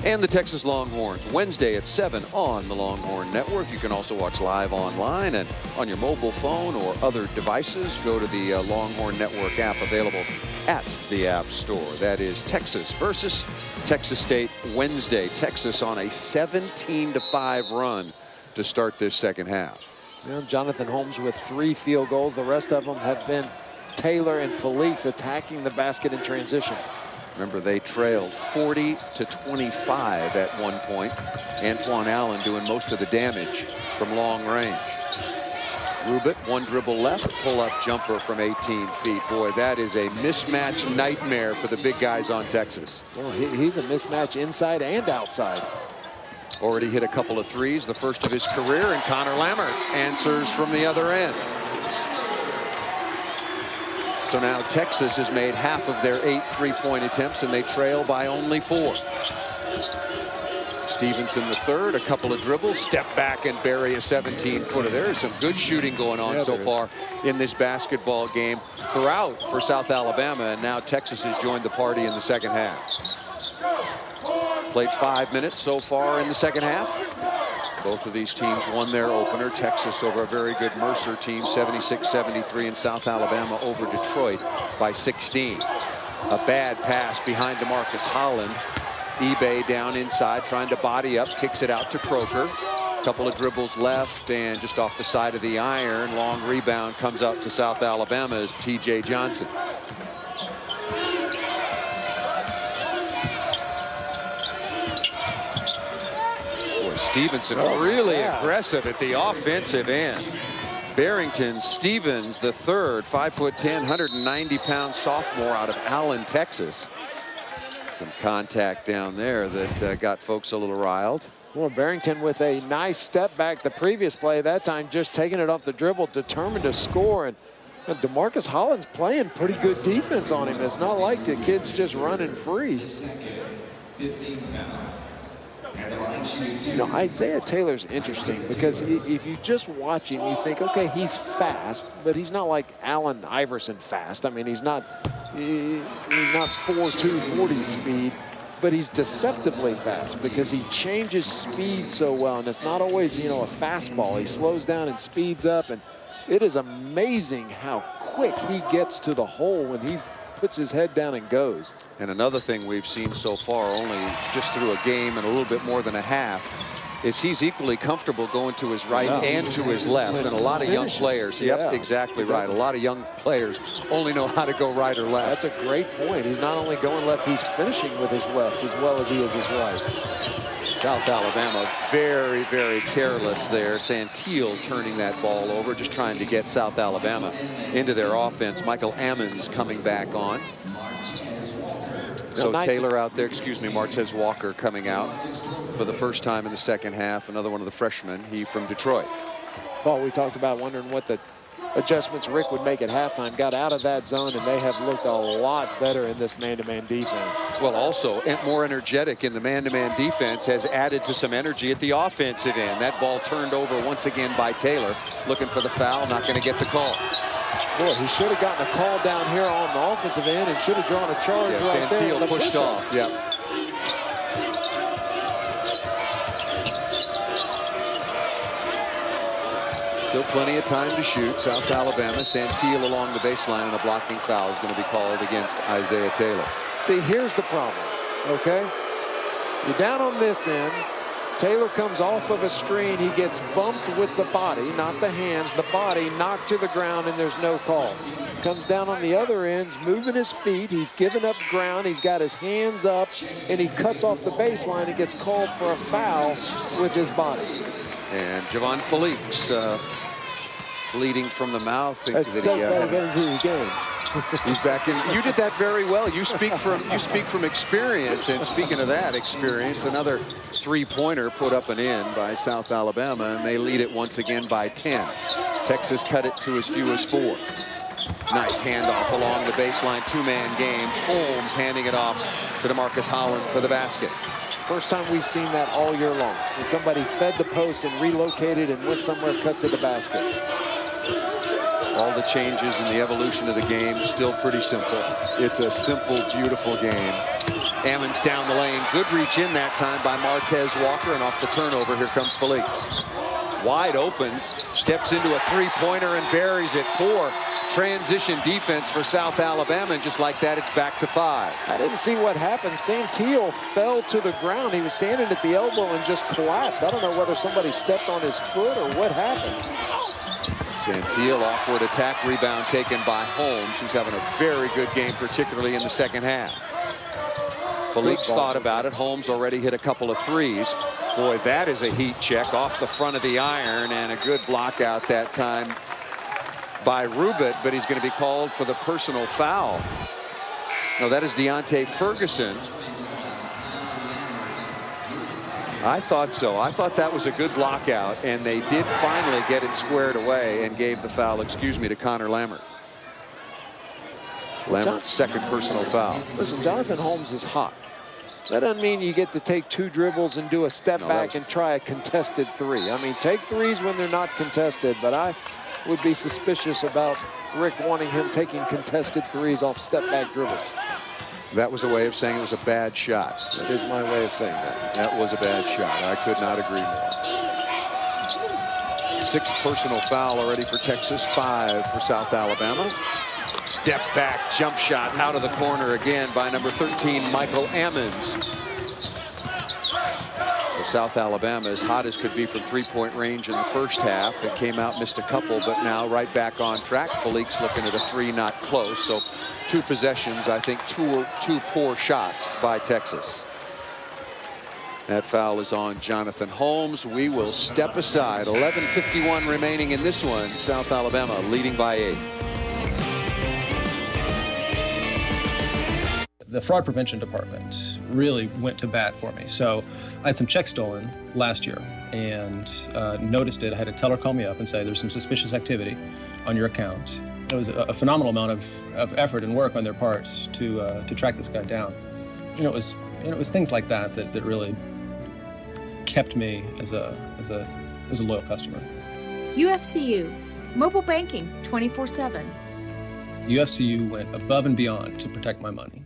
and the Texas Longhorns Wednesday at 7 on the Longhorn Network. You can also watch live online and on your mobile phone or other devices. Go to the Longhorn Network app available at the App Store. That is Texas versus Texas State Wednesday. Texas on a 17-5 run to start this second half. You know, Jonathan Holmes with 3 field goals. The rest of them have been Taylor and Felix attacking the basket in transition. Remember, they trailed 40-25 at one point. Antoine Allen doing most of the damage from long range. Rubit, 1 dribble left, pull-up jumper from 18 feet. Boy, that is a mismatch nightmare for the big guys on Texas. Well, he's a mismatch inside and outside. Already hit a couple of threes, the first of his career, and Connor Lambert answers from the other end. So now Texas has made half of their 8 3-point attempts, and they trail by only 4. Stevenson the third, a couple of dribbles, step back and bury a 17-footer. There is some good shooting going on so far in this basketball game throughout for South Alabama, and now Texas has joined the party in the second half. Played 5 minutes so far in the second half. Both of these teams won their opener. Texas over a very good Mercer team, 76-73, and South Alabama over Detroit by 16. A bad pass behind DeMarcus Holland. eBay down inside, trying to body up, kicks it out to Croker. Couple of dribbles left, and just off the side of the iron, long rebound comes out to South Alabama's T.J. Johnson. Stevenson really aggressive at the offensive end. Barrington Stevens the third, 5'10", 190-pound sophomore out of Allen, Texas. Some contact down there that got folks a little riled. Well, Barrington with a nice step back the previous play, that time just taking it off the dribble, determined to score. And And DeMarcus Holland's playing pretty good defense on him. It's not like the kid's just running free. You know, Isaiah Taylor's interesting because if you just watch him, you think, okay, he's fast, but he's not like Allen Iverson fast. I mean, he's not 4.2 40 speed, but he's deceptively fast because he changes speed so well, and it's not always, you know, a fastball. He slows down and speeds up, and it is amazing how quick he gets to the hole when he puts his head down and goes. And another thing we've seen so far, only just through a game and a little bit more than a half, is he's equally comfortable going to his right and to his left. And a lot of young players, exactly right. A lot of young players only know how to go right or left. That's a great point. He's not only going left, he's finishing with his left as well as he is his right. South Alabama very, very careless there. Santil turning that ball over, just trying to get South Alabama into their offense. Michael Ammons coming back on. So nice. Taylor out there, Martez Walker coming out for the first time in the second half. Another one of the freshmen, he from Detroit. Paul, we talked about wondering what the adjustments Rick would make at halftime. Got out of that zone, and they have looked a lot better in this man-to-man defense. Well, also more energetic in the man-to-man defense, has added to some energy at the offensive end. That ball turned over once again by Taylor, looking for the foul, not going to get the call. Boy, he should have gotten a call down here on the offensive end and should have drawn a charge right there. Santil pushed off. Yep. Still plenty of time to shoot. South Alabama, Santil along the baseline, and a blocking foul is going to be called against Isaiah Taylor. See, here's the problem, okay? You're down on this end. Taylor comes off of a screen. He gets bumped with the body, not the hands, the body knocked to the ground, and there's no call. Comes down on the other end, moving his feet. He's giving up ground. He's got his hands up, and he cuts off the baseline and gets called for a foul with his body. And Javon Felix bleeding from the mouth. That's He's back in. You did that very well. You speak from experience. And speaking of that experience, another three-pointer put up and in by South Alabama, and they lead it once again by 10. Texas cut it to as few as 4. Nice handoff along the baseline, two-man game. Holmes handing it off to DeMarcus Holland for the basket. First time we've seen that all year long. When somebody fed the post and relocated and went somewhere, cut to the basket. All the changes in the evolution of the game, still pretty simple. It's a simple, beautiful game. Ammons down the lane. Good reach in that time by Martez Walker, and off the turnover, here comes Felix. Wide open, steps into a three-pointer and buries it. Poor transition defense for South Alabama, and just like that, it's back to 5. I didn't see what happened. Santil fell to the ground. He was standing at the elbow and just collapsed. I don't know whether somebody stepped on his foot or what happened. Santil, awkward attack, rebound taken by Holmes, who's having a very good game, particularly in the second half. Felix thought about it. Holmes already hit a couple of threes. Boy, that is a heat check off the front of the iron, and a good block out that time by Rubit, but he's going to be called for the personal foul. No, that is Deontay Ferguson. I thought so. I thought that was a good block out, and they did finally get it squared away and gave the foul, to Connor Lammert. Lammert's second personal foul. Listen, Jonathan Holmes is hot. That doesn't mean you get to take 2 dribbles and do a step back and try a contested 3. I mean, take 3s when they're not contested, but I would be suspicious about Rick wanting him taking contested 3s off step back dribbles. That was a way of saying it was a bad shot. That is my way of saying that. That was a bad shot. I could not agree more. 6th personal foul already for Texas, 5 for South Alabama. Step back, jump shot out of the corner again by number 13, Michael Ammons. Well, South Alabama, as hot as could be from three-point range in the first half. It came out, missed a couple, but now right back on track. Felix looking at a 3, not close. So 2 possessions, I think two poor shots by Texas. That foul is on Jonathan Holmes. We will step aside. 11:51 remaining in this one. South Alabama leading by 8. The fraud prevention department really went to bat for me. So I had some checks stolen last year and noticed it. I had a teller call me up and say, there's some suspicious activity on your account. It was a phenomenal amount of effort and work on their parts to track this guy down. It was things like that that really kept me as a loyal customer. UFCU, mobile banking 24/7. UFCU went above and beyond to protect my money.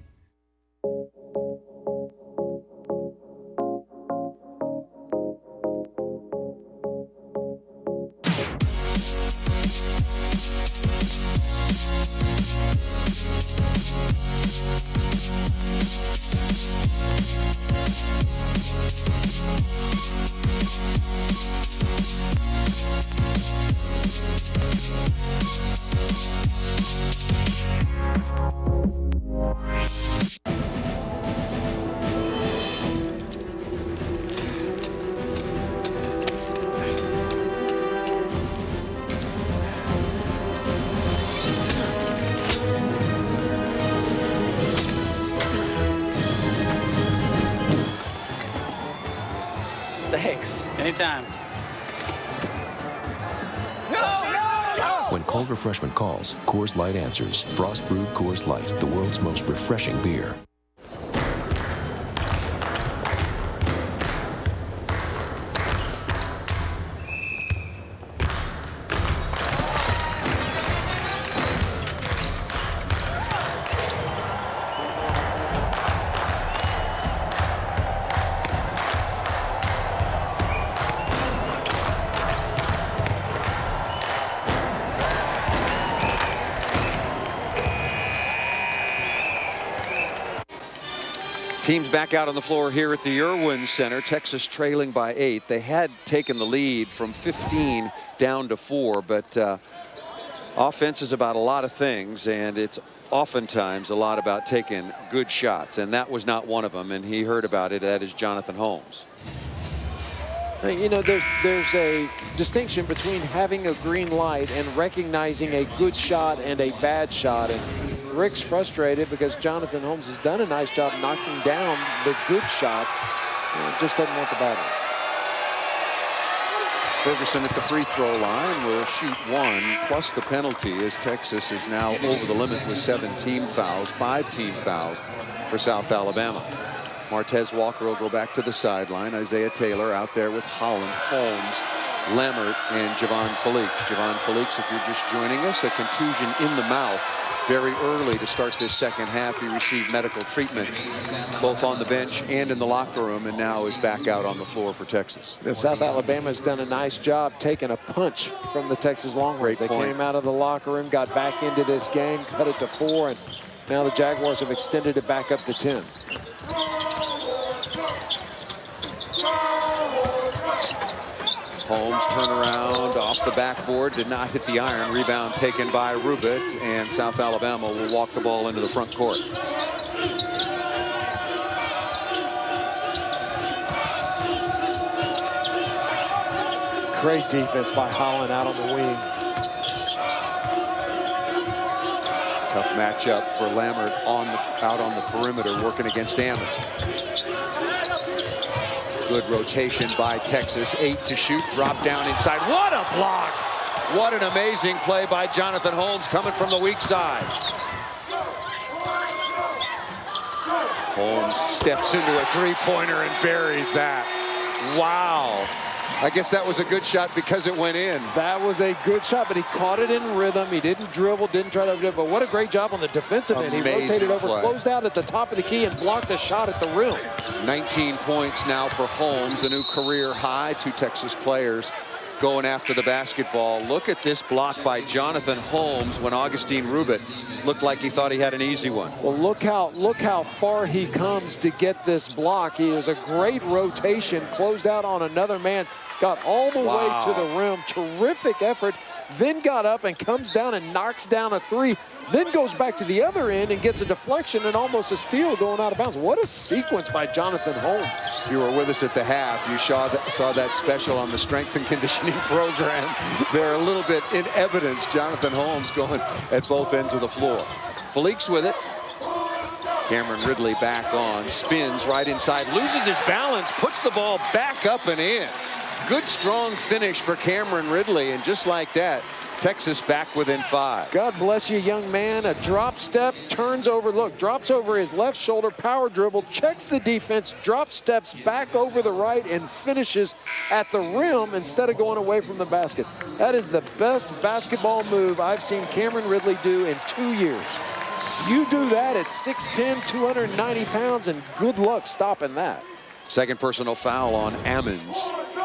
Thanks. Anytime. When cold refreshment calls, Coors Light answers. Frost brewed Coors Light, the world's most refreshing beer. Teams back out on the floor here at the Irwin Center. Texas trailing by 8. They had taken the lead from 15 down to 4, but offense is about a lot of things, and it's oftentimes a lot about taking good shots, and that was not one of them, and he heard about it. That is Jonathan Holmes. You know, there's a distinction between having a green light and recognizing a good shot and a bad shot. And Rick's frustrated because Jonathan Holmes has done a nice job knocking down the good shots. Just doesn't want the bad ones. Ferguson at the free throw line will shoot 1 plus the penalty, as Texas is now over the limit with 7 team fouls, 5 team fouls for South Alabama. Martez Walker will go back to the sideline. Isaiah Taylor out there with Holland, Holmes, Lammert, and Javon Felix. Javon Felix, if you're just joining us, a contusion in the mouth very early to start this second half. He received medical treatment both on the bench and in the locker room, and now is back out on the floor for Texas. South Alabama's done a nice job taking a punch from the Texas Longhorns. They came out of the locker room, got back into this game, cut it to 4, and now the Jaguars have extended it back up to 10. Holmes turnaround off the backboard, did not hit the iron. Rebound taken by Rubit, and South Alabama will walk the ball into the front court. Great defense by Holland out on the wing. Tough matchup for Lammert out on the perimeter, working against Ammon. Good rotation by Texas. 8 to shoot. Drop down inside. What a block! What an amazing play by Jonathan Holmes coming from the weak side. Holmes steps into a three-pointer and buries that. Wow. I guess that was a good shot because it went in. That was a good shot, but he caught it in rhythm. He didn't dribble, didn't try to dribble. But what a great job on the defensive end. He rotated over, closed out at the top of the key, and blocked a shot at the rim. 19 points now for Holmes, a new career high. 2 Texas players going after the basketball. Look at this block by Jonathan Holmes when Augustine Rubit looked like he thought he had an easy one. Well, look how far he comes to get this block. He was a great rotation, closed out on another man, got all the way to the rim. Terrific effort. Then got up and comes down and knocks down a 3. Then goes back to the other end and gets a deflection and almost a steal going out of bounds. What a sequence by Jonathan Holmes. If you were with us at the half, you saw that special on the strength and conditioning program. They're a little bit in evidence. Jonathan Holmes going at both ends of the floor. Felix with it. Cameron Ridley back on, spins right inside, loses his balance, puts the ball back up and in. Good strong finish for Cameron Ridley, and just like that, Texas back within 5. God bless you, young man. A drop step, turns over, look, drops over his left shoulder, power dribble, checks the defense, drop steps back over the right, and finishes at the rim instead of going away from the basket. That is the best basketball move I've seen Cameron Ridley do in 2 years. You do that at 6'10", 290 pounds, and good luck stopping that. Second personal foul on Ammons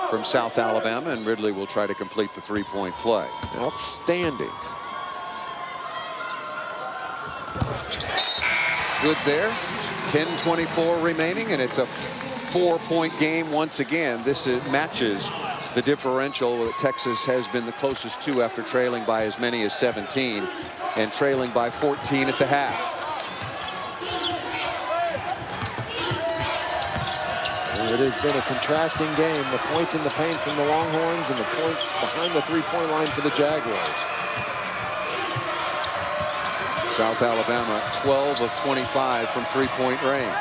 from South Alabama, and Ridley will try to complete the three-point play. Outstanding. Good there. 10:24 remaining, and it's a 4-point game once again. This matches the differential that Texas has been the closest to after trailing by as many as 17 and trailing by 14 at the half. It has been a contrasting game. The points in the paint from the Longhorns and the points behind the three-point line for the Jaguars. South Alabama 12 of 25 from three-point range.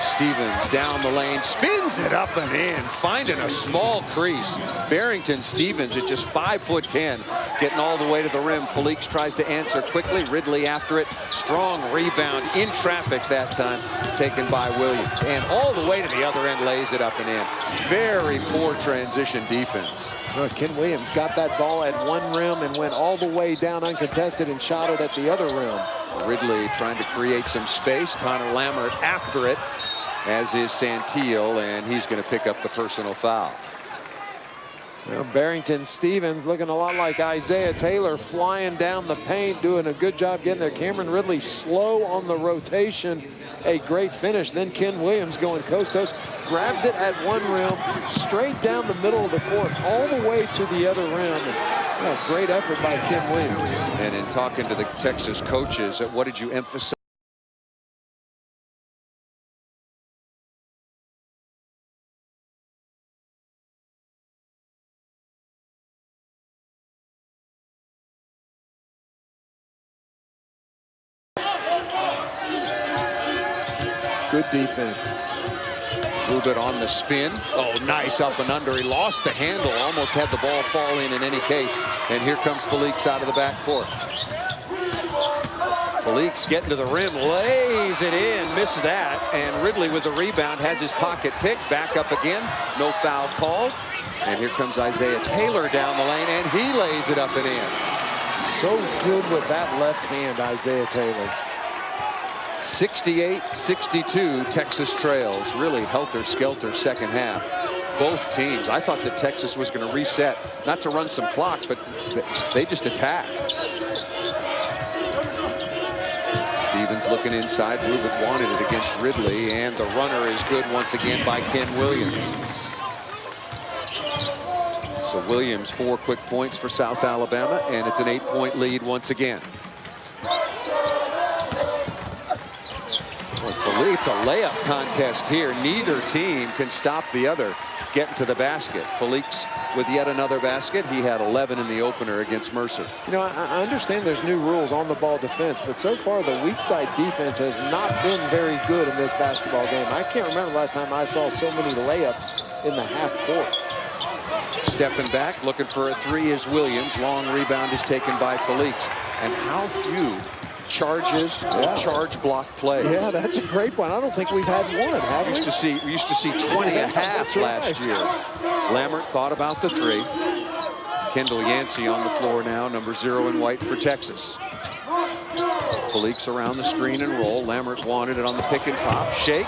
Stevens down the lane, spins it up and in, finding a small crease. Barrington Stevens at just 5'10", getting all the way to the rim. Felix tries to answer quickly. Ridley after it. Strong rebound in traffic that time, taken by Williams. And all the way to the other end, lays it up and in. Very poor transition defense. Ken Williams got that ball at one rim and went all the way down uncontested and shot it at the other rim. Ridley trying to create some space. Connor Lammert after it, as is Santillo, and he's going to pick up the personal foul. Well, Barrington Stevens looking a lot like Isaiah Taylor, flying down the paint, doing a good job getting there. Cameron Ridley slow on the rotation, a great finish. Then Ken Williams going coast to coast, grabs it at one rim, straight down the middle of the court, all the way to the other rim. And, great effort by Ken Williams. And in talking to the Texas coaches, what did you emphasize? Good defense. Rubin on the spin. Oh, nice up and under. He lost the handle. Almost had the ball fall in any case. And here comes Felix out of the backcourt. Felix getting to the rim, lays it in, missed that. And Ridley with the rebound has his pocket picked. Back up again. No foul called. And here comes Isaiah Taylor down the lane, and he lays it up and in. So good with that left hand, Isaiah Taylor. 68-62, Texas trails. Really helter-skelter second half. Both teams. I thought that Texas was going to reset, not to run some clock, but they just attacked. Stevens looking inside. Rubin wanted it against Ridley, and the runner is good once again by Ken Williams. So Williams, 4 quick points for South Alabama, and it's an 8-point lead once again. It's a layup contest here. Neither team can stop the other getting to the basket. Felix with yet another basket. He had 11 in the opener against Mercer. You know, I understand there's new rules on the ball defense, but so far the weak side defense has not been very good in this basketball game. I can't remember the last time I saw so many layups in the half court. Stepping back, looking for a three is Williams. Long rebound is taken by Felix. And how few charges, charge block plays. Yeah, that's a great one. I don't think we've had one, have we? We used to see 20 and a half last year. Lammert thought about the three. Kendall Yancey on the floor now, number 0 in white for Texas. Felix around the screen and roll. Lammert wanted it on the pick and pop. Shake.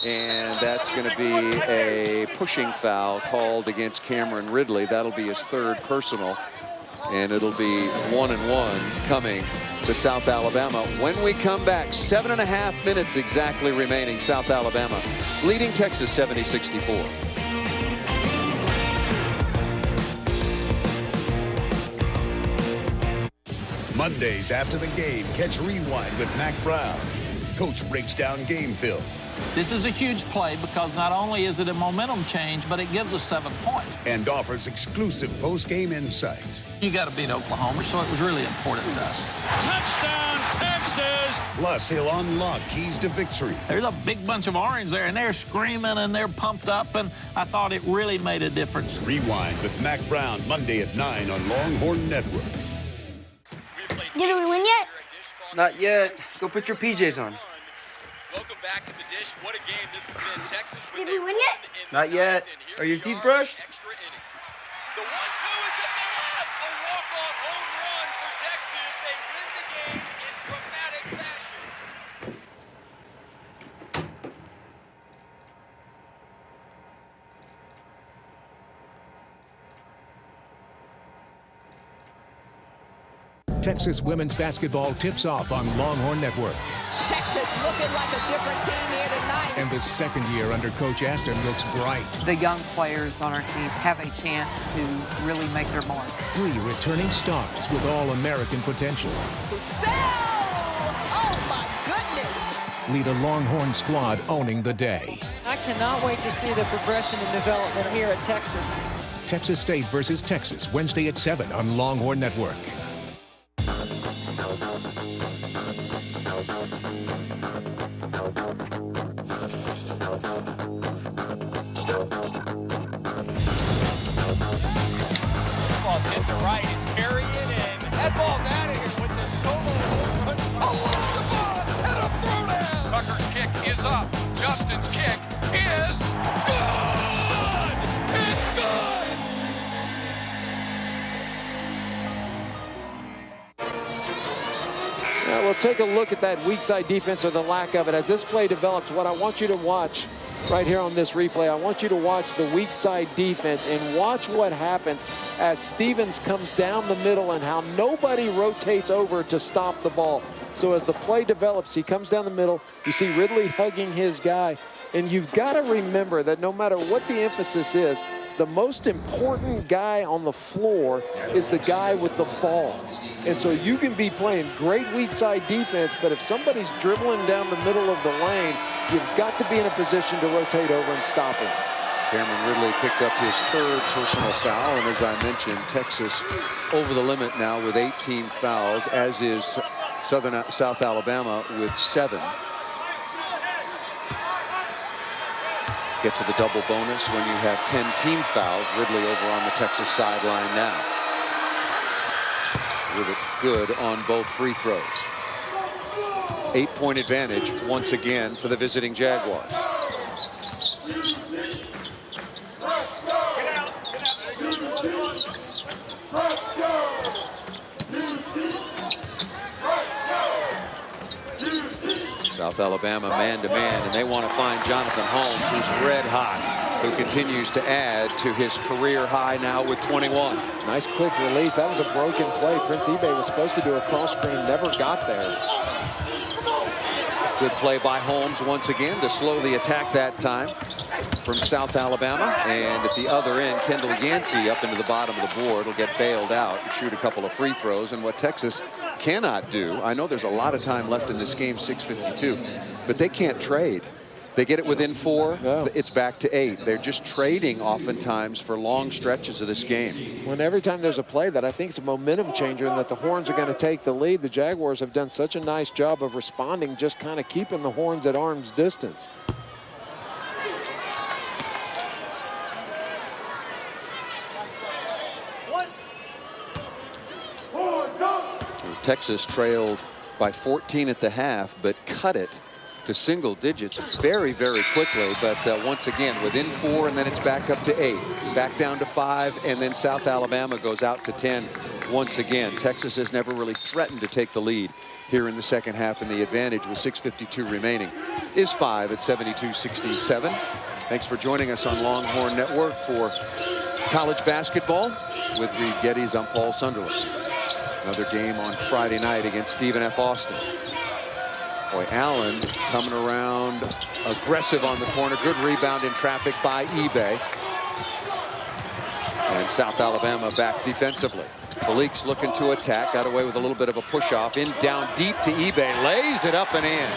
And that's going to be a pushing foul called against Cameron Ridley. That'll be his third personal. And it'll be 1-1 coming to South Alabama. When we come back, 7.5 minutes exactly remaining. South Alabama leading Texas 70-64. Mondays after the game, catch Rewind with Mac Brown. Coach breaks down game film. This is a huge play because not only is it a momentum change, but it gives us 7 points. And offers exclusive post-game insight. You got to beat Oklahoma, so it was really important to us. Touchdown, Texas! Plus, he'll unlock keys to victory. There's a big bunch of orange there, and they're screaming and they're pumped up, and I thought it really made a difference. Rewind with Mac Brown, Monday at 9 on Longhorn Network. Did we win yet? Not yet. Go put your PJs on. Welcome back to the dish. What a game this has been, Texas. Did we win yet? Not yet. Are your teeth brushed? The 1-2 is at the left. A walk-off home run for Texas. They win the game in dramatic fashion. Texas women's basketball tips off on Longhorn Network. Texas looking like a different team here tonight. And the second year under Coach Aston looks bright. The young players on our team have a chance to really make their mark. 3 returning stars with all-American potential. Oh, my goodness. Lead a Longhorn squad owning the day. I cannot wait to see the progression and development here at Texas. Texas State versus Texas, Wednesday at 7 on Longhorn Network. Ball's hit to right. It's carrying, and that ball's out of here with the solo run. Along the ball, and a throwdown. Tucker's kick is up. Justin's kick is good. It's good. Now we'll take a look at that weak side defense, or the lack of it. As this play develops, what I want you to watch right here on this replay, I want you to watch the weak side defense and watch what happens as Stevens comes down the middle and how nobody rotates over to stop the ball. So as the play develops, he comes down the middle. You see Ridley hugging his guy. And you've got to remember that no matter what the emphasis is, the most important guy on the floor is the guy with the ball. And so you can be playing great weak side defense, but if somebody's dribbling down the middle of the lane, you've got to be in a position to rotate over and stop him. Cameron Ridley picked up his 3rd personal foul, and as I mentioned, Texas over the limit now with 18 fouls, as is South Alabama with 7. Get to the double bonus when you have 10 team fouls. Ridley over on the Texas sideline now, with it good on both free throws. 8-point advantage once again for the visiting Jaguars. South Alabama man-to-man, and they want to find Jonathan Holmes, who's red hot, who continues to add to his career high now with 21. Nice quick release. That was a broken play. Prince Ebay was supposed to do a cross screen, never got there. Good play by Holmes once again to slow the attack that time from South Alabama. And at the other end, Kendall Yancey up into the bottom of the board will get bailed out and shoot a couple of free throws. And what Texas cannot do, I know there's a lot of time left in this game, 6:52, but they can't trade. They get it within 4, it's back to 8. They're just trading oftentimes for long stretches of this game. When every time there's a play that I think is a momentum changer and that the Horns are going to take the lead, the Jaguars have done such a nice job of responding, just kind of keeping the Horns at arm's distance. Texas trailed by 14 at the half, but cut it to single digits very, very quickly. But once again, within 4, and then it's back up to 8, back down to 5, and then South Alabama goes out to 10 once again. Texas has never really threatened to take the lead here in the second half, and the advantage with 6:52 remaining is 5 at 72-67. Thanks for joining us on Longhorn Network for college basketball. With Reed Geddes, I'm Paul Sunderland. Another game on Friday night against Stephen F. Austin. Boy, Allen coming around aggressive on the corner. Good rebound in traffic by eBay. And South Alabama back defensively. Felix looking to attack. Got away with a little bit of a push-off. In down deep to eBay. Lays it up and in.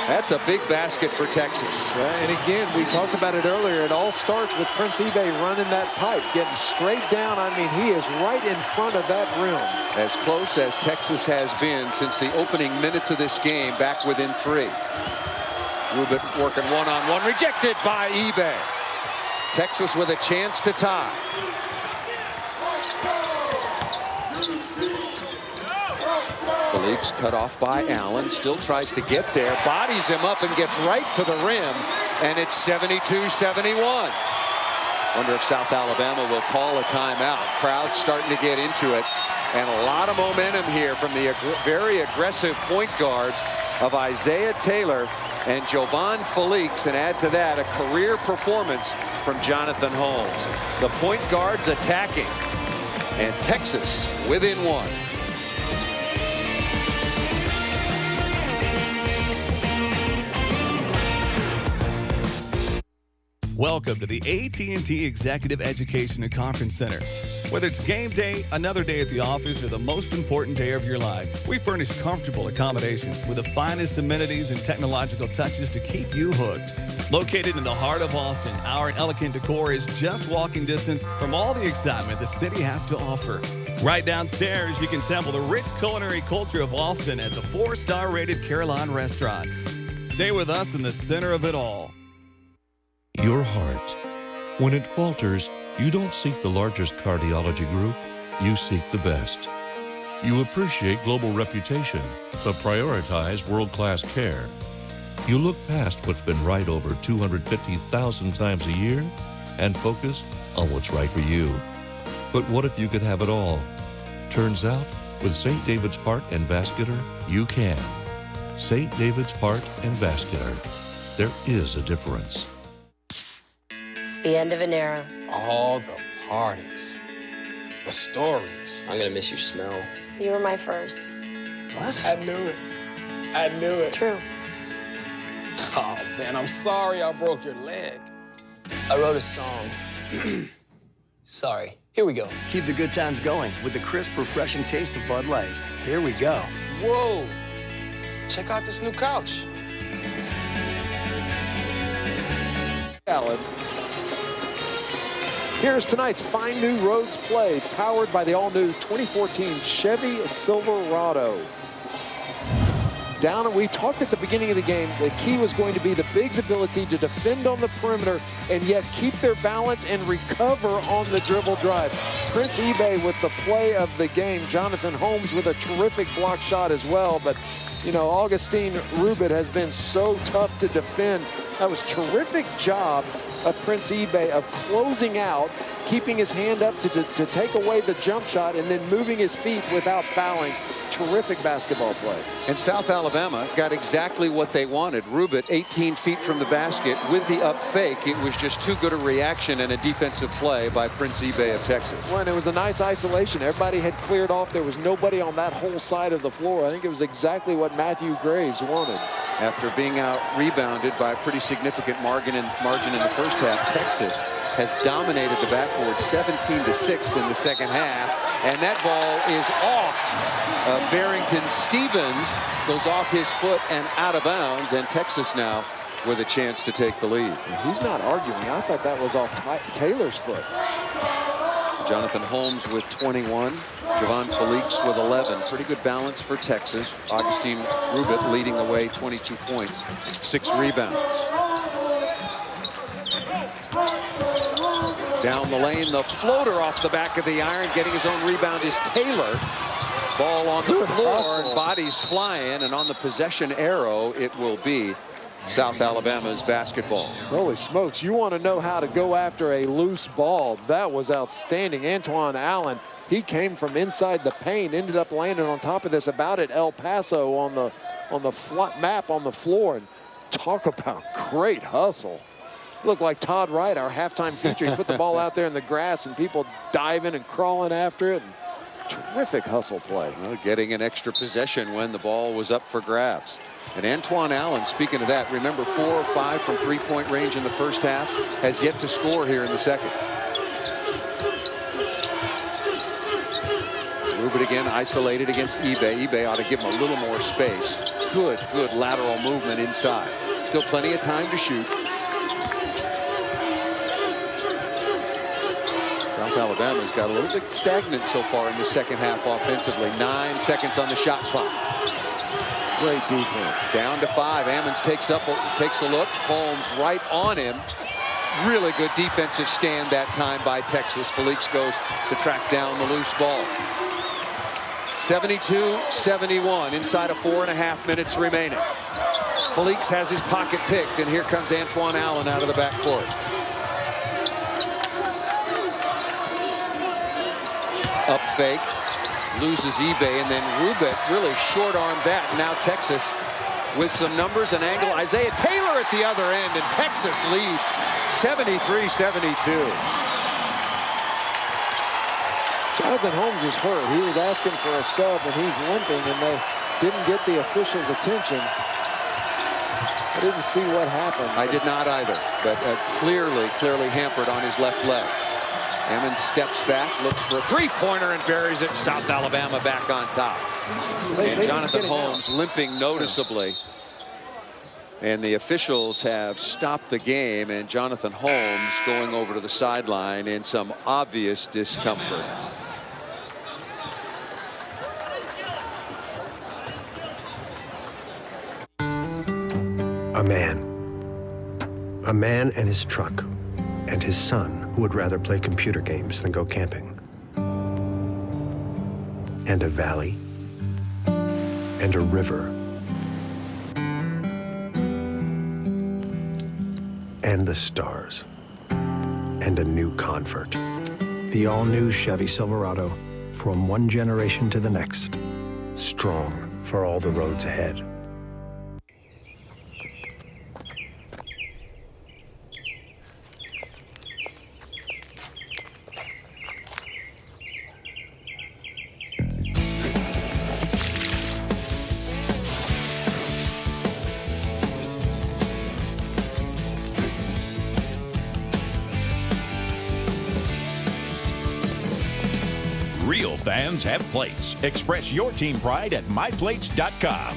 That's a big basket for Texas. And again, we talked about it earlier. It all starts with Prince Ebay running that pipe, getting straight down. I mean, he is right in front of that rim. As close as Texas has been since the opening minutes of this game, back within 3. Rubin working one-on-one, rejected by Ebay. Texas with a chance to tie. Felix cut off by Allen, still tries to get there, bodies him up and gets right to the rim, and it's 72-71. Wonder if South Alabama will call a timeout. Crowd's starting to get into it, and a lot of momentum here from the very aggressive point guards of Isaiah Taylor and Jovan Felix, and add to that a career performance from Jonathan Holmes. The point guards attacking, and Texas within 1. Welcome to the AT&T Executive Education and Conference Center. Whether it's game day, another day at the office, or the most important day of your life, we furnish comfortable accommodations with the finest amenities and technological touches to keep you hooked. Located in the heart of Austin, our elegant decor is just walking distance from all the excitement the city has to offer. Right downstairs, you can sample the rich culinary culture of Austin at the 4-star rated Caroline Restaurant. Stay with us in the center of it all. Your heart. When it falters, you don't seek the largest cardiology group, you seek the best. You appreciate global reputation, but prioritize world-class care. You look past what's been right over 250,000 times a year and focus on what's right for you. But what if you could have it all? Turns out, with St. David's Heart and Vascular, you can. St. David's Heart and Vascular. There is a difference. It's the end of an era. All the parties, the stories. I'm gonna miss your smell. You were my first. What? I knew it. I knew it. It's true. Oh, man, I'm sorry I broke your leg. I wrote a song. Sorry. Here we go. Keep the good times going with the crisp, refreshing taste of Bud Light. Here we go. Whoa. Check out this new couch. Allen. Here's tonight's Fine New Roads play, powered by the all-new 2014 Chevy Silverado. Down, and we talked at the beginning of the game, the key was going to be the Bigs' ability to defend on the perimeter and yet keep their balance and recover on the dribble drive. Prince Ebay with the play of the game. Jonathan Holmes with a terrific block shot as well. But, you know, Augustine Rubin has been so tough to defend. That was terrific job of Prince Ebay of closing out, keeping his hand up to take away the jump shot, and then moving his feet without fouling. Terrific basketball play. And South Alabama got exactly what they wanted. Rubin 18 feet from the basket with the up fake. It was just too good a reaction and a defensive play by Prince Ebay of Texas. Well, and it was a nice isolation. Everybody had cleared off. There was nobody on that whole side of the floor. I think it was exactly what Matthew Graves wanted. After being out rebounded by a pretty significant margin in the first half, Texas has dominated the backboard 17-6 in the second half. And that ball is off. Barrington Stevens goes off his foot and out of bounds, and Texas now with a chance to take the lead. He's not arguing. I thought that was off Taylor's foot. Jonathan Holmes with 21, Jovan Felix with 11. Pretty good balance for Texas. Augustine Rubin leading the way, 22 points, 6 rebounds. Down the lane, the floater off the back of the iron, getting his own rebound is Taylor. Ball on the floor, and bodies flying, and on the possession arrow, it will be South Alabama's basketball. Holy smokes, you want to know how to go after a loose ball. That was outstanding. Antoine Allen, he came from inside the paint, ended up landing on top of this about at El Paso on the flat map on the floor. And talk about great hustle. Looked like Todd Wright, our halftime feature. He put the ball out there in the grass and people diving and crawling after it. Terrific hustle play. Well, getting an extra possession when the ball was up for grabs. And Antoine Allen, speaking of that, remember 4 or 5 from three-point range in the first half, has yet to score here in the second. Rubin again isolated against Ebay. Ebay ought to give him a little more space. good lateral movement inside. Still plenty of time to shoot. South Alabama's got a little bit stagnant so far in the second half offensively. 9 seconds on the shot clock. Great defense. Down to 5. Ammons takes a look. Holmes right on him. Really good defensive stand that time by Texas. Felix goes to track down the loose ball. 72-71 inside of 4.5 minutes remaining. Felix has his pocket picked, and here comes Antoine Allen out of the backcourt. Up fake, loses eBay, and then Rubit really short-armed that. Now Texas with some numbers and angle. Isaiah Taylor at the other end, and Texas leads 73-72. Jonathan Holmes is hurt. He was asking for a sub, and he's limping, and they didn't get the officials' attention. I didn't see what happened. I did not either, but clearly hampered on his left leg. Ammons steps back, looks for a three-pointer and buries it. South Alabama back on top. And Jonathan Holmes limping noticeably. And the officials have stopped the game, and Jonathan Holmes going over to the sideline in some obvious discomfort. A man and his truck, and his son who would rather play computer games than go camping. And a valley, and a river, and the stars, and a new convert. The all-new Chevy Silverado, from one generation to the next, strong for all the roads ahead. Real fans have plates. Express your team pride at myplates.com.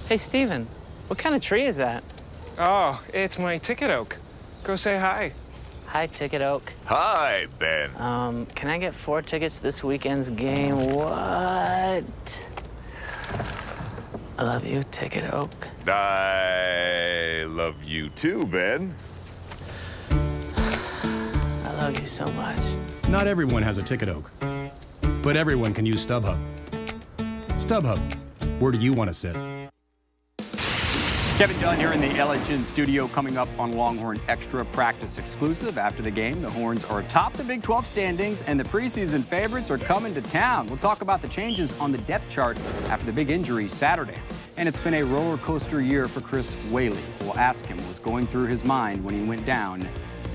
Hey, Steven, what kind of tree is that? Oh, it's my ticket oak. Go say hi. Hi, Ticket Oak. Hi, Ben. Can I get 4 tickets to this weekend's game? What? I love you, Ticket Oak. I love you too, Ben. I love you so much. Not everyone has a Ticket Oak, but everyone can use StubHub. StubHub, where do you want to sit? Kevin Dunn here in the LHN studio, coming up on Longhorn Extra Practice Exclusive. After the game, the Horns are atop the Big 12 standings, and the preseason favorites are coming to town. We'll talk about the changes on the depth chart after the big injury Saturday. And it's been a roller coaster year for Chris Whaley. We'll ask him what's going through his mind when he went down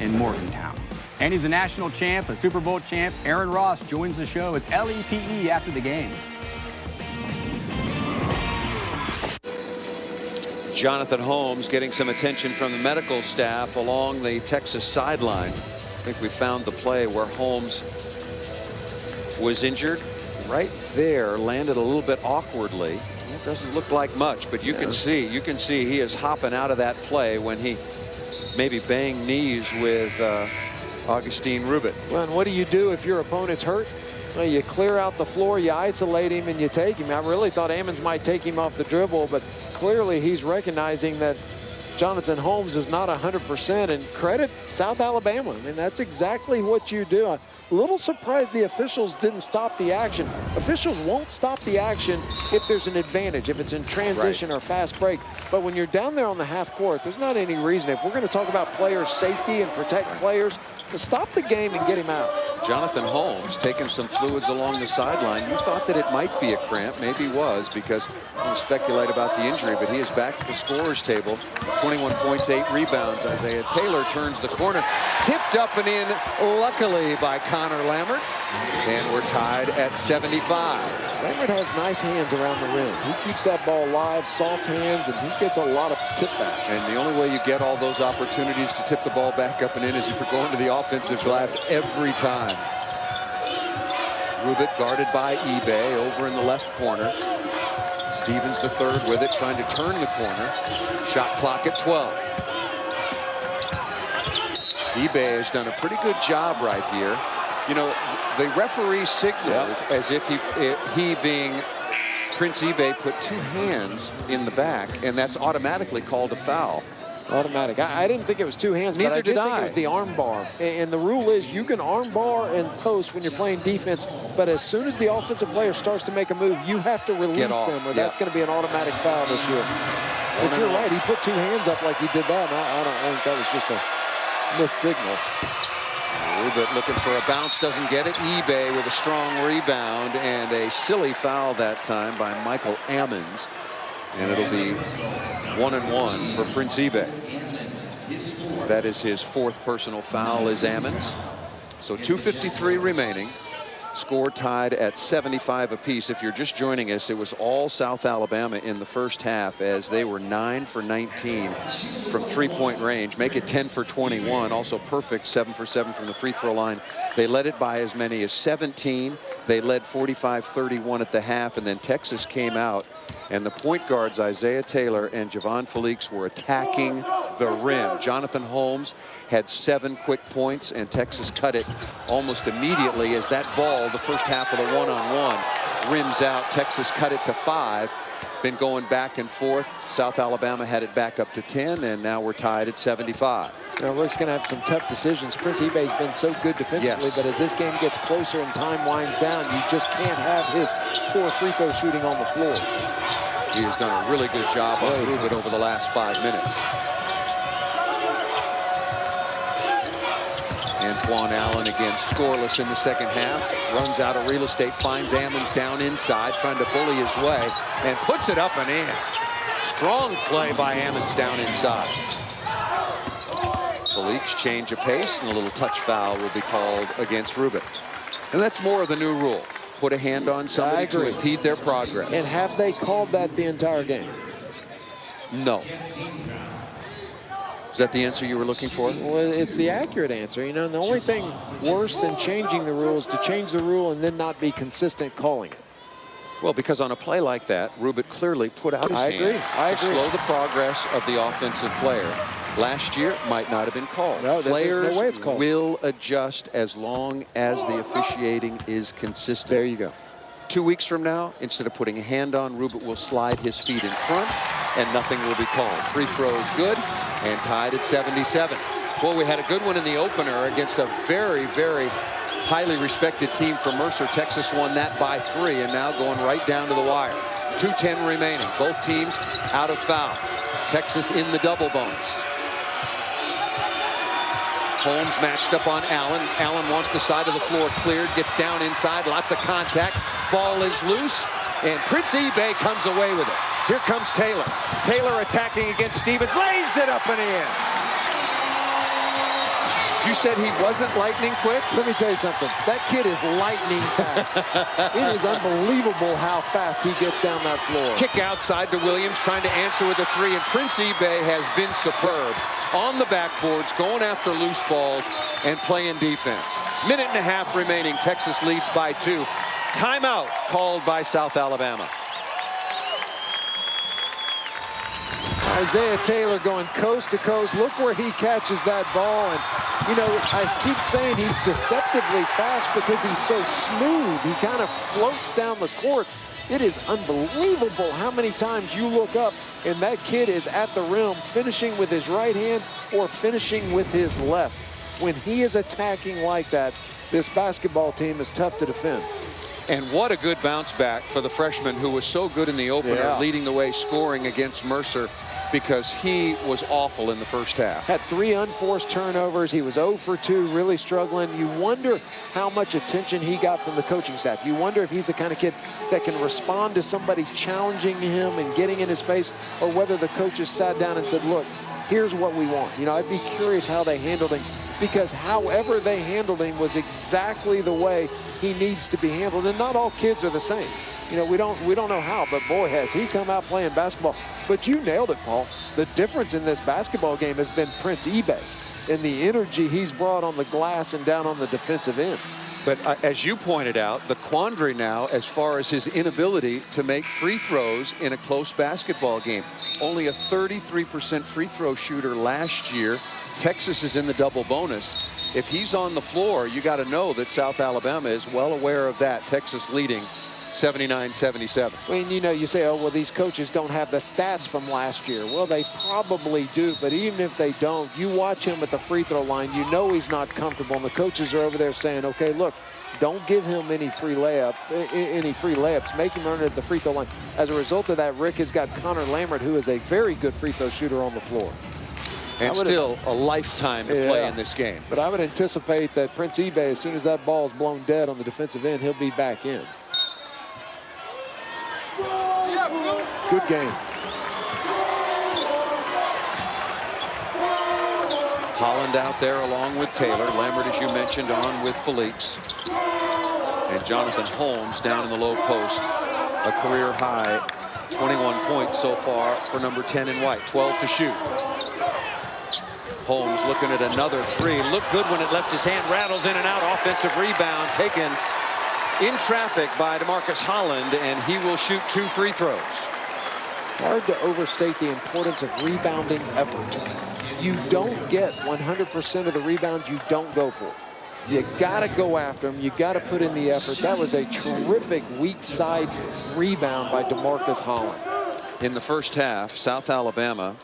in Morgantown. And he's a national champ, a Super Bowl champ. Aaron Ross joins the show. It's LEPE after the game. Jonathan Holmes getting some attention from the medical staff along the Texas sideline. I think we found the play where Holmes was injured right there, landed a little bit awkwardly. It doesn't look like much, but you can see he is hopping out of that play when he maybe banged knees with Augustine Rubit. Well, and what do you do if your opponent's hurt? Well, you clear out the floor, you isolate him, and you take him. I really thought Ammons might take him off the dribble, but clearly he's recognizing that Jonathan Holmes is not 100%, and credit South Alabama. I mean, that's exactly what you do. A little surprised the officials didn't stop the action. Officials won't stop the action if there's an advantage, if it's in transition or fast break. But when you're down there on the half court, there's not any reason. If we're going to talk about player safety and protect players, to stop the game and get him out. Jonathan Holmes taking some fluids along the sideline. You thought that it might be a cramp. Maybe was, because we speculate about the injury, but he is back at the scorer's table. 21 points, 8 rebounds. Isaiah Taylor turns the corner. Tipped up and in, luckily, by Connor Lammert. And we're tied at 75. Lammert has nice hands around the rim. He keeps that ball live, soft hands, and he gets a lot of tip backs. And the only way you get all those opportunities to tip the ball back up and in is if you're going to the offensive glass every time. Rubit guarded by eBay over in the left corner. Stevens the third with it, trying to turn the corner. Shot clock at 12. eBay has done a pretty good job right here. You know, the referee signaled as if he being Prince eBay put two hands in the back, and that's automatically called a foul. Automatic. I didn't think it was two hands, Neither but I did did think I. it was the arm bar. And the rule is you can arm bar and post when you're playing defense, but as soon as the offensive player starts to make a move, you have to release them, or that's going to be an automatic foul this year. But you're right, he put two hands up like he did that, and I don't think that was just a missed signal. Rubit looking for a bounce, doesn't get it. eBay with a strong rebound, and a silly foul that time by Michael Ammons. And it'll be 1-and-1 for Prince eBay. That is his fourth personal foul as Ammons. So 2:53 remaining. Score tied at 75 apiece. If you're just joining us, it was all South Alabama in the first half as they were 9 for 19 from three-point range. Make it 10 for 21. Also perfect 7 for 7 from the free throw line. They led it by as many as 17. They led 45-31 at the half, and then Texas came out, and the point guards Isaiah Taylor and Javon Felix were attacking the rim. Jonathan Holmes had 7 quick points, and Texas cut it almost immediately as that ball, the first half of the one-on-one, rims out. Texas cut it to 5. Been going back and forth. South Alabama had it back up to 10, and now we're tied at 75. Now, Rick's going to have some tough decisions. Prince eBay's been so good defensively, but as this game gets closer and time winds down, you just can't have his poor free throw shooting on the floor. He has done a really good job on Rubin over the last 5 minutes. Antoine Allen again scoreless in the second half. Runs out of real estate, finds Ammons down inside, trying to bully his way, and puts it up and in. Strong play by Ammons down inside. Felix change of pace, and a little touch foul will be called against Rubin. And that's more of the new rule. Put a hand on somebody to impede their progress. And have they called that the entire game? No. Is that the answer you were looking for? Well, it's the accurate answer. You know, and the only thing worse than changing the rule is to change the rule and then not be consistent calling it. Well, because on a play like that, Rubin clearly put out his hand to slow the progress of the offensive player. Last year might not have been called. No, players no way it's called. will adjust as long as the officiating is consistent. There you go. 2 weeks from now, instead of putting a hand on, Rubin will slide his feet in front, and nothing will be called. Free throw is good, and tied at 77. Well, we had a good one in the opener against a very, very highly respected team from Mercer. Texas won that by 3, and now going right down to the wire. 2:10 remaining. Both teams out of fouls. Texas in the double bonus. Holmes matched up on Allen. Allen wants the side of the floor cleared, gets down inside, lots of contact. Ball is loose, and Prince eBay comes away with it. Here comes Taylor. Taylor attacking against Stevens, lays it up and in. You said he wasn't lightning quick? Let me tell you something. That kid is lightning fast. It is unbelievable how fast he gets down that floor. Kick outside to Williams, trying to answer with a 3, and Prince eBay has been superb. On the backboards, going after loose balls and playing defense. Minute and a half remaining. Texas leads by 2. Timeout called by South Alabama. Isaiah Taylor going coast to coast. Look where he catches that ball. And, you know, I keep saying he's deceptively fast because he's so smooth. He kind of floats down the court. It is unbelievable how many times you look up and that kid is at the rim finishing with his right hand or finishing with his left. When he is attacking like that, this basketball team is tough to defend. And what a good bounce back for the freshman who was so good in the opener, leading the way scoring against Mercer, because he was awful in the first half. Had 3 unforced turnovers. He was 0 for 2, really struggling. You wonder how much attention he got from the coaching staff. You wonder if he's the kind of kid that can respond to somebody challenging him and getting in his face, or whether the coaches sat down and said, look, here's what we want. You know, I'd be curious how they handled him, because however they handled him was exactly the way he needs to be handled. And not all kids are the same. You know, we don't know how, but boy, has he come out playing basketball. But you nailed it, Paul. The difference in this basketball game has been Prince eBay and the energy he's brought on the glass and down on the defensive end. But as you pointed out, the quandary now as far as his inability to make free throws in a close basketball game. Only a 33% free throw shooter last year. Texas is in the double bonus. If he's on the floor, you got to know that South Alabama is well aware of that. Texas leading 79-77. I mean, you know, you say, oh, well, these coaches don't have the stats from last year. Well, they probably do, but even if they don't, you watch him at the free throw line, you know he's not comfortable, and the coaches are over there saying, okay, look, don't give him any free layups. Make him earn it at the free throw line. As a result of that, Rick has got Connor Lambert, who is a very good free throw shooter on the floor. And still a lifetime to play in this game. But I would anticipate that Prince Ebay, as soon as that ball is blown dead on the defensive end, he'll be back in. Good game. Holland out there along with Taylor. Lambert, as you mentioned, on with Felix. And Jonathan Holmes down in the low post. A career high 21 points so far for number 10 in white. 12 to shoot. Holmes looking at another three. Looked good when it left his hand. Rattles in and out. Offensive rebound taken in traffic by DeMarcus Holland, and he will shoot 2 free throws. Hard to overstate the importance of rebounding effort. You don't get 100% of the rebounds you don't go for. You got to go after them. You got to put in the effort. That was a terrific weak side rebound by DeMarcus Holland. In the first half, South Alabama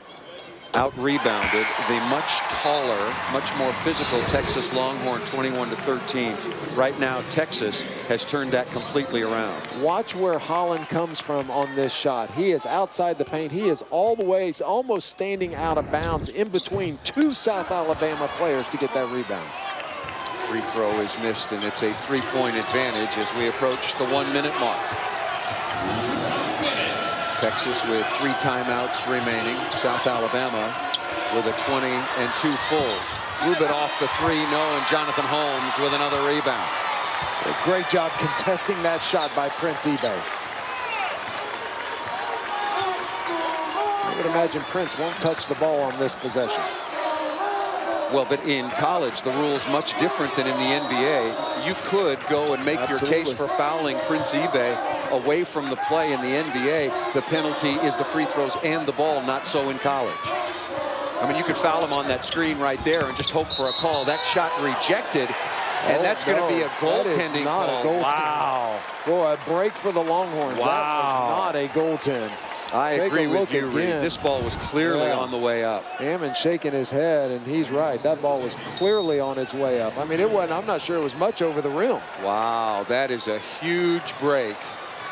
out-rebounded the much taller, much more physical Texas Longhorn 21-13. Right now, Texas has turned that completely around. Watch where Holland comes from on this shot. He is outside the paint. He is all the way, he's almost standing out of bounds in between 2 South Alabama players to get that rebound. Free throw is missed, and it's a 3-point advantage as we approach the 1-minute mark. Texas with 3 timeouts remaining. South Alabama with a 20-2 fulls. Rubin off the 3, no, and Jonathan Holmes with another rebound. A great job contesting that shot by Prince Ebay. I would imagine Prince won't touch the ball on this possession. Well, but in college, the rule's much different than in the NBA. You could go and make your case for fouling Prince Ebay away from the play. In the NBA, the penalty is the free throws and the ball, not so in college. I mean, you could foul him on that screen right there and just hope for a call. That shot rejected, and that's going to be a goaltending call. Wow. Boy, a break for the Longhorns. Wow. That was not a goaltend. I agree with you, Reed. This ball was clearly on the way up. Hammond shaking his head, and he's right. That ball was clearly on its way up. I mean, it wasn't, I'm not sure it was much over the rim. Wow, that is a huge break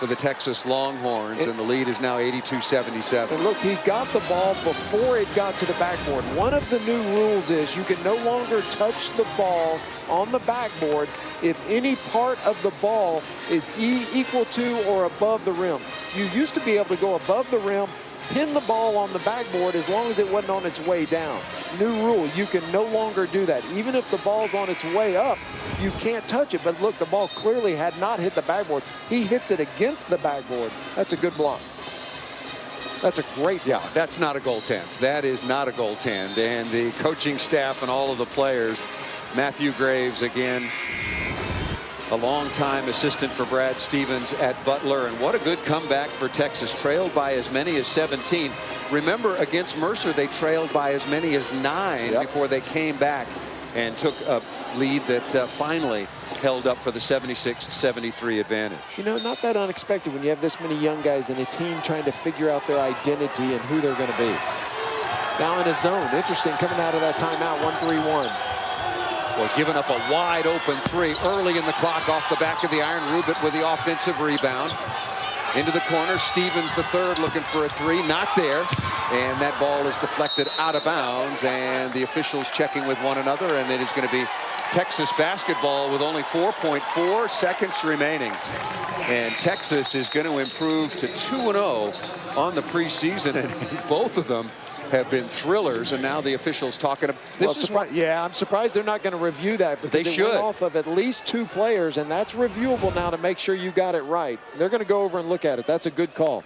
for the Texas Longhorns, and the lead is now 82-77. And look, he got the ball before it got to the backboard. One of the new rules is you can no longer touch the ball on the backboard if any part of the ball is equal to or above the rim. You used to be able to go above the rim, pin the ball on the backboard as long as it wasn't on its way down. New rule, you can no longer do that. Even if the ball's on its way up, you can't touch it. But look, the ball clearly had not hit the backboard. He hits it against the backboard. That's a good block. That's a great block. Yeah, that's not a goaltend. That is not a goaltend. And the coaching staff and all of the players, Matthew Graves again, a longtime assistant for Brad Stevens at Butler. And what a good comeback for Texas. Trailed by as many as 17. Remember, against Mercer, they trailed by as many as 9 before they came back and took a lead that finally held up for the 76-73 advantage. You know, not that unexpected when you have this many young guys in a team trying to figure out their identity and who they're going to be. Now in a zone. Interesting, coming out of that timeout, 1-3-1. Well, giving up a wide open 3 early in the clock off the back of the iron. Rubin with the offensive rebound. Into the corner, Stevens the third looking for a 3, not there. And that ball is deflected out of bounds, and the officials checking with one another, and it is going to be Texas basketball with only 4.4 seconds remaining. And Texas is going to improve to 2-0 on the preseason, and both of them have been thrillers, and now the officials talking about this. Yeah, I'm surprised they're not going to review that, because they should. Went off of at least 2 players, and that's reviewable now to make sure you got it right. They're going to go over and look at it. That's a good call.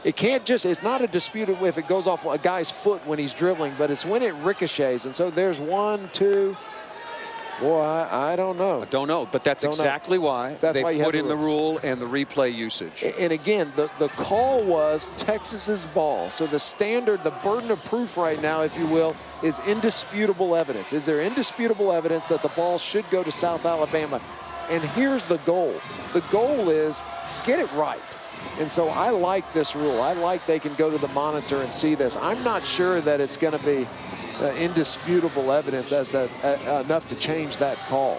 It can't just, it's not a dispute if it goes off a guy's foot when he's dribbling, but it's when it ricochets. And so there's 1, 2. Boy, I don't know. I don't know, but that's exactly why they put in the rule and the replay usage. And again, the call was Texas's ball. So the standard, the burden of proof right now, if you will, is indisputable evidence. Is there indisputable evidence that the ball should go to South Alabama? And here's the goal. The goal is get it right. And so I like this rule. I like they can go to the monitor and see this. I'm not sure that it's going to be indisputable evidence as that enough to change that call.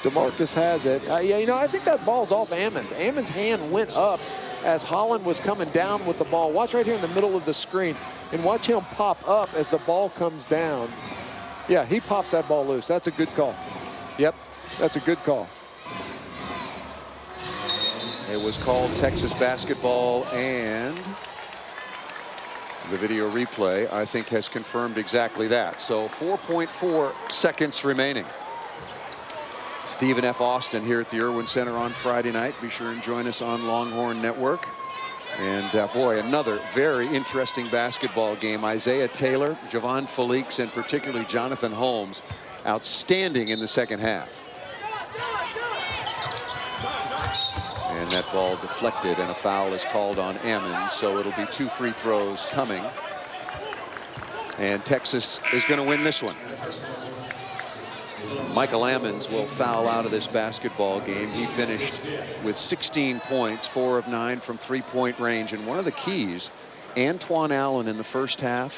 DeMarcus has it. Yeah, you know, I think that ball's off Ammons. Ammons' hand went up as Holland was coming down with the ball. Watch right here in the middle of the screen and watch him pop up as the ball comes down. Yeah, he pops that ball loose. That's a good call. Yep, that's a good call. It was called Texas basketball, and the video replay, I think, has confirmed exactly that. So 4.4 seconds remaining. Stephen F. Austin here at the Irwin Center on Friday night. Be sure and join us on Longhorn Network. And boy, another very interesting basketball game. Isaiah Taylor, Javon Felix, and particularly Jonathan Holmes, outstanding in the second half. And that ball deflected, and a foul is called on Ammons, so it'll be 2 free throws coming. And Texas is going to win this one. Michael Ammons will foul out of this basketball game. He finished with 16 points, 4 of 9 from three-point range. And one of the keys, Antoine Allen in the first half,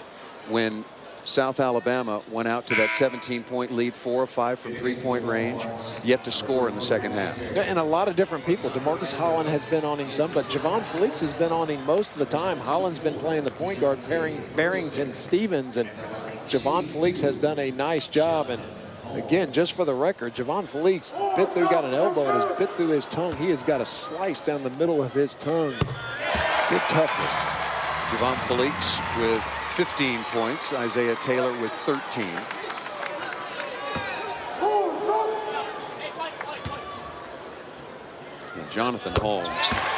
when South Alabama went out to that 17-point lead, 4 of 5 from three-point range, yet to score in the second half. And a lot of different people. DeMarcus Holland has been on him some, but Javon Felix has been on him most of the time. Holland's been playing the point guard, pairing Barrington Stevens, and Javon Felix has done a nice job. And again, just for the record, Javon Felix bit through, got an elbow and has bit through his tongue. He has got a slice down the middle of his tongue. Good toughness. Javon Felix with 15 points. Isaiah Taylor with 13. And Jonathan Holmes,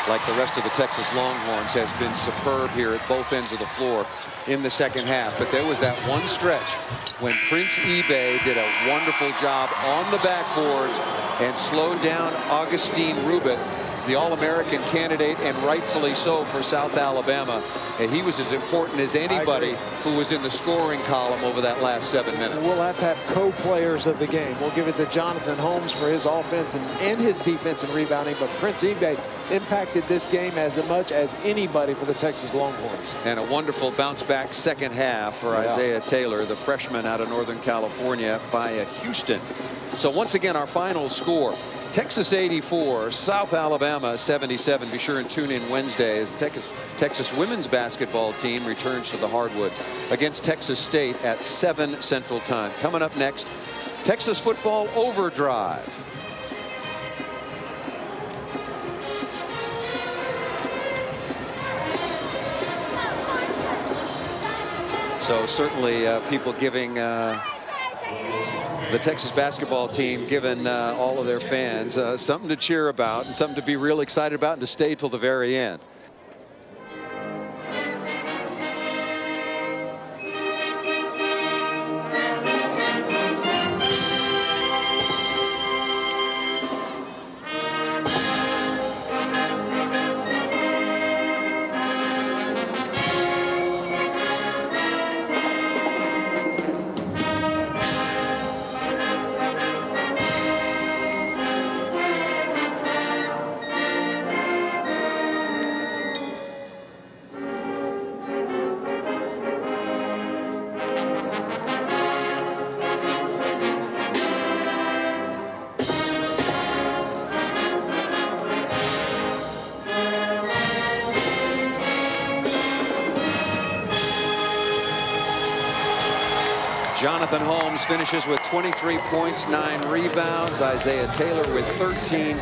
like the rest of the Texas Longhorns, has been superb here at both ends of the floor in the second half. But there was that one stretch when Prince Ebay did a wonderful job on the backboards and slowed down Augustine Rubit, the All-American candidate, and rightfully so for South Alabama. And he was as important as anybody who was in the scoring column over that last 7 minutes. We'll have to have co-players of the game. We'll give it to Jonathan Holmes for his offense and his defense and rebounding, but Prince Ebay impacted this game as much as anybody for the Texas Longhorns. And a wonderful bounce-back second half for Isaiah Taylor, the freshman out of Northern California, via Houston. So once again, our final score, Texas 84, South Alabama 77. Be sure and tune in Wednesday as the Texas women's basketball team returns to the hardwood against Texas State at 7 Central Time. Coming up next, Texas football overdrive. So certainly people giving the Texas basketball team, giving all of their fans something to cheer about and something to be real excited about and to stay till the very end. Jonathan Holmes finishes with 23 points, 9 rebounds. Isaiah Taylor with 13.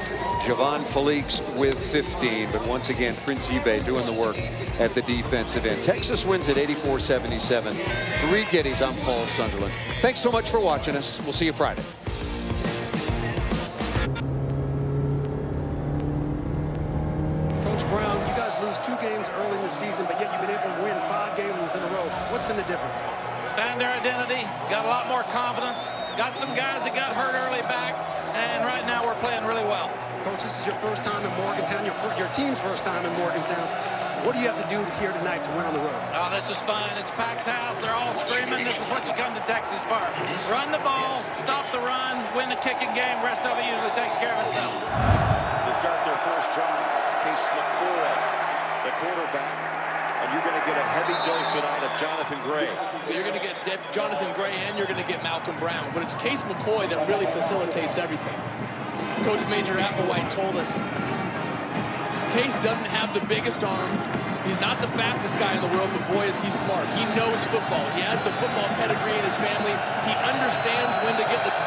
Javon Felix with 15. But once again, Prince Ebay doing the work at the defensive end. Texas wins at 84-77. 3 Giddies. I'm Paul Sunderland. Thanks so much for watching us. We'll see you Friday. Coach Brown, you guys lose 2 games early in the season, but yet you've been able to win 5 games in a row. What's been the difference? found their identity, got a lot more confidence, got some guys that got hurt early back, and right now we're playing really well. Coach, this is your first time in Morgantown, your team's first time in Morgantown. What do you have to do here tonight to win on the road? Oh, this is fun. It's packed house. They're all screaming. This is what you come to Texas for. Run the ball, stop the run, win the kicking game. Rest of it usually takes care of itself. They start their first drive. Case McCoy, the quarterback. And you're going to get a heavy dose tonight of Jonathan Gray. You're going to get Jonathan Gray and you're going to get Malcolm Brown. But it's Case McCoy that really facilitates everything. Coach Major Applewhite told us Case doesn't have the biggest arm. He's not the fastest guy in the world, but boy, is he smart. He knows football. He has the football pedigree in his family. He understands when to get the